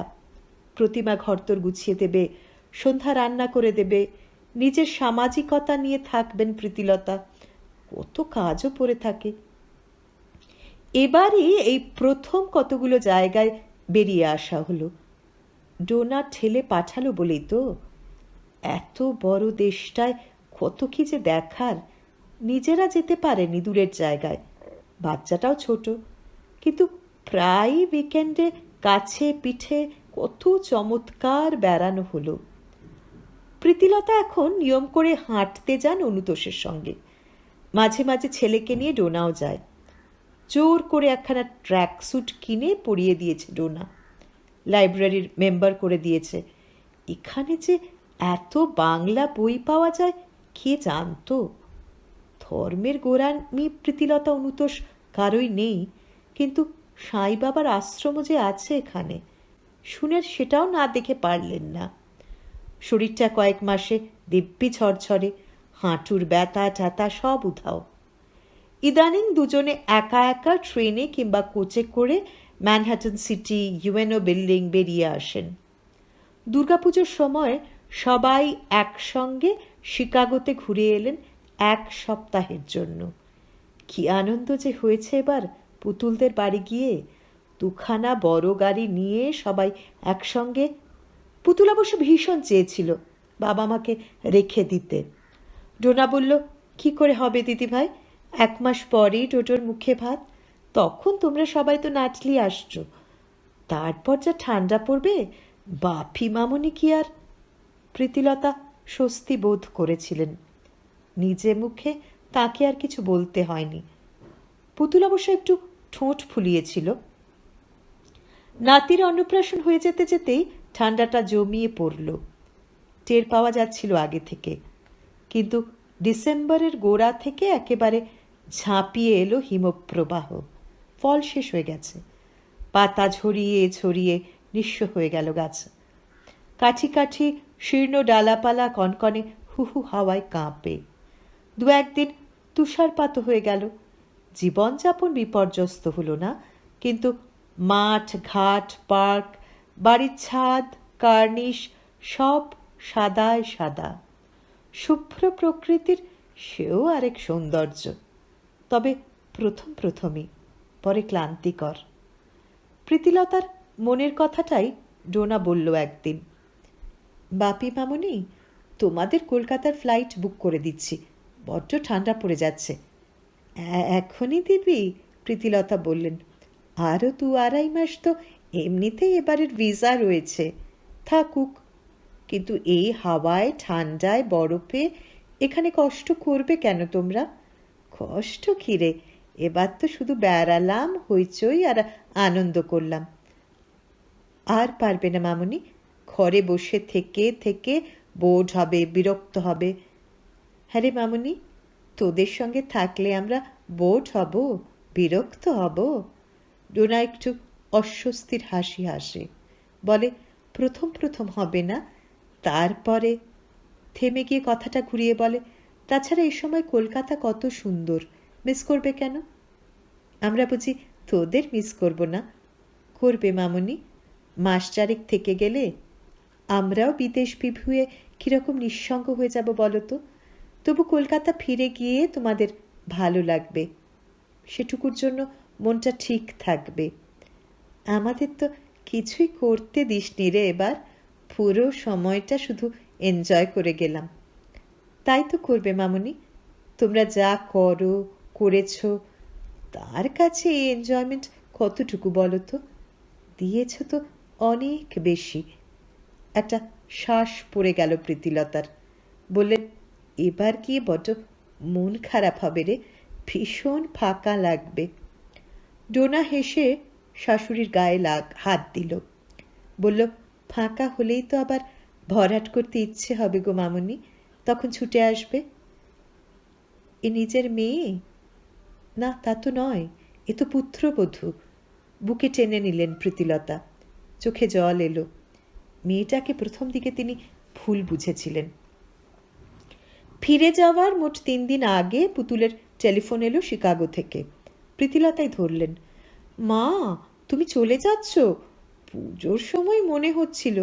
প্রতিমা ঘরতর গুছিয়ে দেবে, সন্ধ্যা রান্না করে দেবে, নিজের সামাজিকতা নিয়ে থাকবেন প্রীতিলতা, কত কাজও পড়ে থাকে। এবারই এই প্রথম কতগুলো জায়গায় বেরিয়ে আসা হলো। ডোনা ঠেলে পাঠালো বলেই তো। এত বড় দেশটায় কত কি যে দেখার, নিজেরা যেতে পারেনি দূরের জায়গায়, বাচ্চাটাও ছোট, কিন্তু প্রায়ই উইকেন্ডে কাছে পিঠে কত চমৎকার বেড়ানো হলো। প্রীতিলতা এখন নিয়ম করে হাঁটতে যান অনুতোষের সঙ্গে, মাঝে মাঝে ছেলেকে নিয়ে ডোনাও যায়। জোর করে একখানা ট্র্যাক স্যুট কিনে পরিয়ে দিয়েছে ডোনা, লাইব্রেরির মেম্বার করে দিয়েছে। এখানে যে এত বাংলা বই পাওয়া যায় কে জানতো? ধর্মের গোড়ামি প্রীতিলতা অনুতোষ কারোই নেই, কিন্তু সাই বাবার আশ্রমও যে আছে এখানে, শুনে সেটাও না দেখে পারলেন না। শরীরটা কয়েক মাসে দিব্যি ঝরঝরে, হাঁটুর ব্যথা ট্যাথা সব উধাও। ইদানিং দুজনে একা একা ট্রেনে কিংবা কোচে করে ম্যানহাটন সিটি, ইউএনও বিল্ডিং বেরিয়ে আসেন। দুর্গাপুজোর সময় সবাই একসঙ্গে শিকাগোতে ঘুরে এলেন 1 সপ্তাহের জন্য। কি আনন্দ যে হয়েছে এবার পুতুলদের বাড়ি গিয়ে, 2খানা বড় গাড়ি নিয়ে সবাই একসঙ্গে। পুতুল অবশ্য ভীষণ চেয়েছিল বাবা মাকে রেখে দিতে। ডোনা বলল, কি করে হবে দিদিভাই, 1 মাস পরেই টোটোর মুখে ভাত, তখন তোমরা সবাই তো নাটলি আসছো, তারপর যা ঠান্ডা পড়বে, বাপি মামনি কি আর। প্রীতিলতা স্বস্তি বোধ করেছিলেন, নিজে মুখে তাকে আর কিছু বলতে হয়নি। পুতুল অবশ্য একটু ঠোঁট ফুলিয়েছিল। নাতির অন্নপ্রাশন হয়ে যেতে যেতেই ঠান্ডাটা জমিয়ে পড়ল, টের পাওয়া যাচ্ছিল আগে থেকে। কিন্তু ডিসেম্বরের গোড়া থেকে একেবারে ঝাঁপিয়ে এলো হিমপ্রবাহ। ফল শেষ হয়ে গেছে, পাতা ঝরিয়ে ছড়িয়ে নিঃস্ব হয়ে গেল গাছ। কাঠি কাঠি শীর্ণ ডালাপালা কনকনে হু হু হাওয়ায় কাঁপে। 2-1 দিন তুষারপাত হয়ে গেল। জীবনযাপন বিপর্যস্ত হলো না, কিন্তু মাঠ ঘাট পার্ক, বাড়ির ছাদ কার্নিশ সব সাদায় সাদা। শুভ্র প্রকৃতির সেও আরেক সৌন্দর্য, তবে প্রথমই, পরে ক্লান্তিকর। প্রীতিলতার মনের কথাটাই ডোনা বলল একদিন, বাপি মামনি, তোমাদের কলকাতার ফ্লাইট বুক করে দিচ্ছি, বড্ড ঠান্ডা পড়ে যাচ্ছে। এখনই দিবি? প্রীতিলতা বললেন, আরও 2-2.5 মাস তো এমনিতেই এবারের ভিসা রয়েছে, থাকুক। কিন্তু এই হাওয়ায় ঠান্ডায় বরফে এখানে কষ্ট করবে কেন তোমরা? কষ্ট কিরে, এবার তো শুধু বেড়ালাম, হইচই আর আনন্দ করলাম। আর পারবে না মামনি, ঘরে বসে থেকে থেকে বোর্ড হবে, বিরক্ত হবে। হ্যাঁ রে মামনি, তোদের সঙ্গে থাকলে আমরা বোর্ড হব, বিরক্ত হব? ডোনা একটু অস্বস্তির হাসি হাসে, বলে, প্রথম হবে না, তারপরে। থেমে গিয়ে কথাটা ঘুরিয়ে বলে, তাছাড়া এই সময় কলকাতা কত সুন্দর, মিস করবে কেন? আমরা বুঝি তোদের মিস করব না? করবে মামনি, 1 মাস থেকে গেলে আমরাও বিদেশ বিভুয়ে কীরকম নিঃসঙ্গ হয়ে যাব বলো তো? তবু কলকাতা ফিরে গিয়ে তোমাদের ভালো লাগবে, সেটুকুর জন্য মনটা ঠিক থাকবে। আমাদের তো কিছুই করতে দিসনি রে এবার, পুরো সময়টা শুধু এনজয় করে গেলাম। তাই তো করবে মামনি, তোমরা যা করেছ, তার কাছে এই এনজয়মেন্ট কতটুকু বলো তো? দিয়েছ তো অনেক বেশি। একটা শ্বাস পড়ে গেল প্রীতিলতার। বললেন, এবার কি বড্ড মন খারাপ হবে রে, ভীষণ ফাঁকা লাগবে। ডোনা হেসে শাশুড়ির গায়ে হাত দিল, বলল, ফাঁকা হলেই তো আবার ভরাট করতে ইচ্ছে হবে গো মামনি, তখন ছুটে আসবে। এ নিজের মেয়ে? না, তা তো নয়, এ তো পুত্রবধূ। বুকে টেনে নিলেন প্রীতিলতা, চোখে জল এলো। মেয়েটাকে প্রথম দিকে তিনি ভুল বুঝেছিলেন। ফিরে যাওয়ার মোট 3 দিন আগে পুতুলের টেলিফোন এলো শিকাগো থেকে। প্রীতিলতাই ধরলেন, মা তুমি চলে যাচ্ছ? পুজোর সময় মনে হচ্ছিল।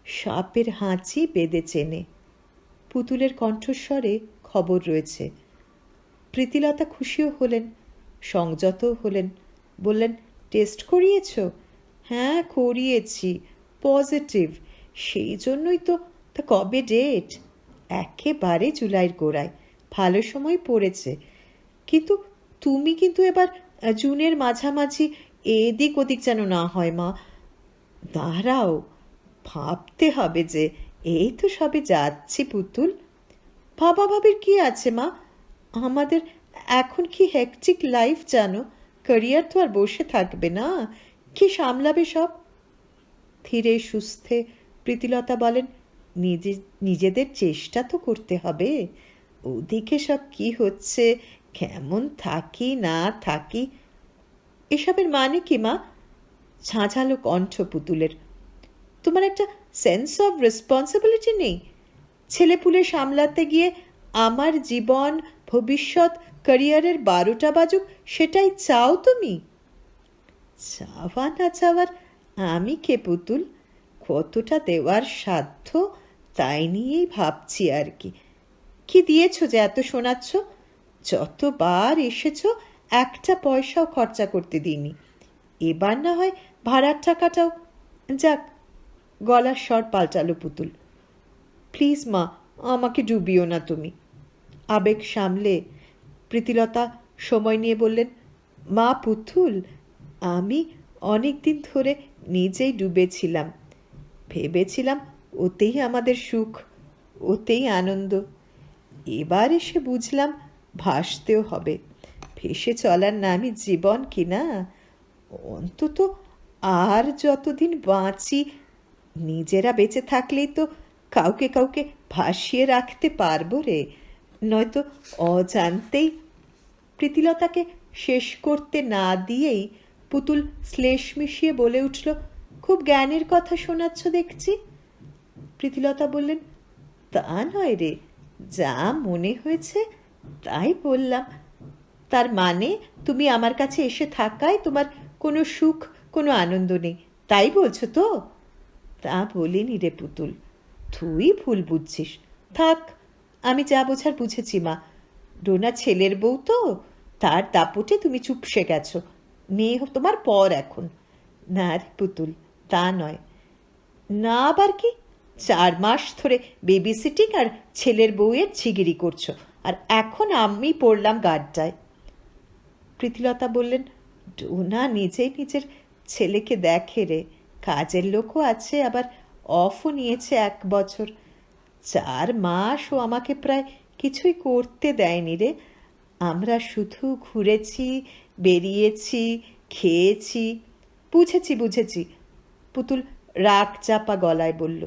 সাপের হাঁচি বেঁধে চেনে। পুতুলের কণ্ঠস্বরে খবর রয়েছে। প্রীতিলতা খুশিও হলেন, সংযতও হলেন। বললেন, টেস্ট করিয়েছ? হ্যাঁ করিয়েছি, পজিটিভ। সেই জন্যই তো। তা কবে ডেট? একেবারে জুলাইয়ের গোড়ায়, ভালো সময় পড়েছে। কিন্তু তুমি কিন্তু এবার জুনের মাঝামাঝি এদিক ওদিক যেন না হয় মা। দাঁড়াও, ভাবতে হবে যে, এই তো সবে যাচ্ছি পুতুল। ভাবির কি আছে মা, আমাদের এখন কি হেকটিক লাইফ জানো, ক্যারিয়ার তো আর বসে থাকবে না, কি সামলাবে সব? ধীরে সুস্থে প্রীতিলতা বলেন, নিজেদের চেষ্টা তো করতে হবে। ওদিকে সব কি হচ্ছে, কেমন থাকি না থাকি, এসবের মানে কি মা? ঝাঁঝালো কণ্ঠ পুতুলের। তোমার একটা সেন্স অফ রেসপন্সিবিলিটি নেই? ছেলেপুলে সামলাতে গিয়ে আমার জীবন, ভবিষ্যৎ, ক্যারিয়ারের 12টা বাজুক সেটাই চাও তুমি? চাওয়া না চাওয়ার আমি কে পুতুল? কতটা দেওয়ার সাধ্য তাই নিয়েই ভাবছি আর কি। কি দিয়েছ যে এত শোনাচ্ছ? যতবার এসেছ একটা পয়সাও খরচা করতে দিইনি। এবার না হয় ভাড়ার টাকাটাও। যাক, গলার স্বর পাল্টালো পুতুল। প্লিজ মা, আমাকে ডুবিও না তুমি। আবেগ সামলে প্রীতিলতা সময় নিয়ে বললেন, মা পুতুল, আমি অনেক দিন ধরে নিজেই ডুবেছিলাম। ভেবেছিলাম ওতেই আমাদের সুখ, ওতেই আনন্দ। এবার এসে বুঝলাম ভাসতেও হবে। ভেসে চলার নামই জীবন কিনা। অন্তত আর যতদিন বাঁচি নিজেরা বেঁচে থাকলেই তো কাউকে কাউকে ভাসিয়ে রাখতে পারবো রে, নয়তো অজান্তেই। প্রীতিলতাকে শেষ করতে না দিয়েই পুতুল শ্লেষ মিশিয়ে বলে উঠল, খুব জ্ঞানের কথা শোনাচ্ছ দেখছি। প্রীতিলতা বললেন, তা নয় রে, যা মনে হয়েছে তাই বললাম। তার মানে তুমি আমার কাছে এসে থাকায় তোমার কোনো সুখ, কোনো আনন্দ নেই, তাই বলছো তো? তা বলিনি রে পুতুল, তুই ভুল বুঝছিস। থাক, আমি যা বোঝার বুঝেছি মা। ডোনা ছেলের বউ তো, তার দাপটে তুমি চুপসে গেছো। মেয়ে তোমার পর এখন। না রে পুতুল, তা নয়। না আবার কি? 4 মাস ধরে বেবি সিটিং আর ছেলের বউয়ের ছিগিরি করছো, আর এখন আমি পড়লাম গাড্ডায়। প্রীতিলতা বললেন, ডোনা নিজেই নিজের ছেলেকে দেখে রে, কাজের লোকও আছে, আবার অফও নিয়েছে 1 বছর। 4 মাস ও আমাকে প্রায় কিছুই করতে দেয়নি রে। আমরা শুধু ঘুরেছি, বেরিয়েছি, খেয়েছি। বুঝেছি বুঝেছি, পুতুল রাগ চাপা গলায় বলল।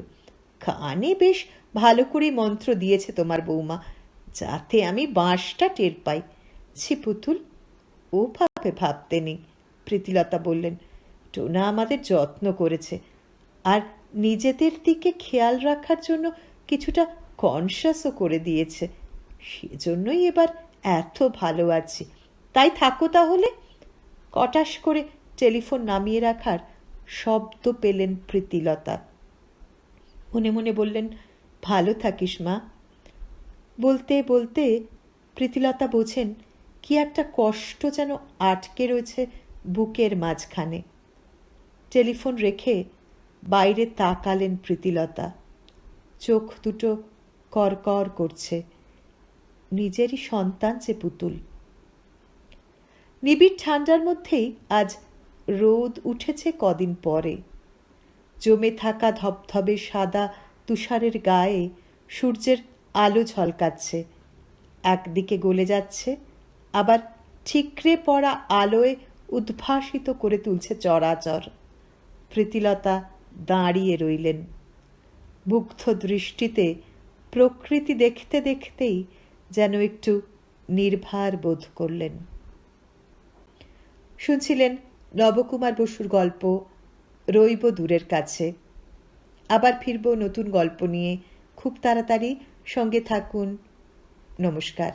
কানে বেশ ভালো করে মন্ত্র দিয়েছে তোমার বৌমা, যাতে আমি বাঁশটা টের পাই। ছি পুতুল, ওভাবে ভাবতে নেই। প্রীতিলতা বললেন, টোনা আমাদের যত্ন করেছে, আর নিজেদের দিকে খেয়াল রাখার জন্য কিছুটা কনসাসও করে দিয়েছে। সেজন্যই এবার এত ভালো আছি। তাই থাকো তাহলে। কটাস করে টেলিফোন নামিয়ে রাখার শব্দ পেলেন প্রীতিলতা। মনে মনে বললেন, ভালো থাকিস মা। বলতে বলতে প্রীতিলতা বোঝেন কি একটা কষ্ট যেন আটকে রয়েছে বুকের মাঝখানে। টেলিফোন রেখে বাইরে তাকালেন প্রীতিলতা। চোখ দুটো করকর করছে। নিজেরই সন্তান যে পুতুল। নিবিড় ঠান্ডার মধ্যেই আজ রোদ উঠেছে কদিন পরে। জমে থাকা ধবধবে সাদা তুষারের গায়ে সূর্যের আলো ঝলকাচ্ছে। একদিকে গলে যাচ্ছে, আবার ঠিকরে পড়া আলোয় উদ্ভাসিত করে তুলছে চরাচর। প্রীতিলতা দাঁড়িয়ে রইলেন। মুগ্ধ দৃষ্টিতে প্রকৃতি দেখতে দেখতেই যেন একটু নির্ভার বোধ করলেন। শুনছিলেন নবকুমার বসুর গল্প রইব দূরের কাছে। আবার ফিরব নতুন গল্প নিয়ে খুব তাড়াতাড়ি। সঙ্গে থাকুন। নমস্কার।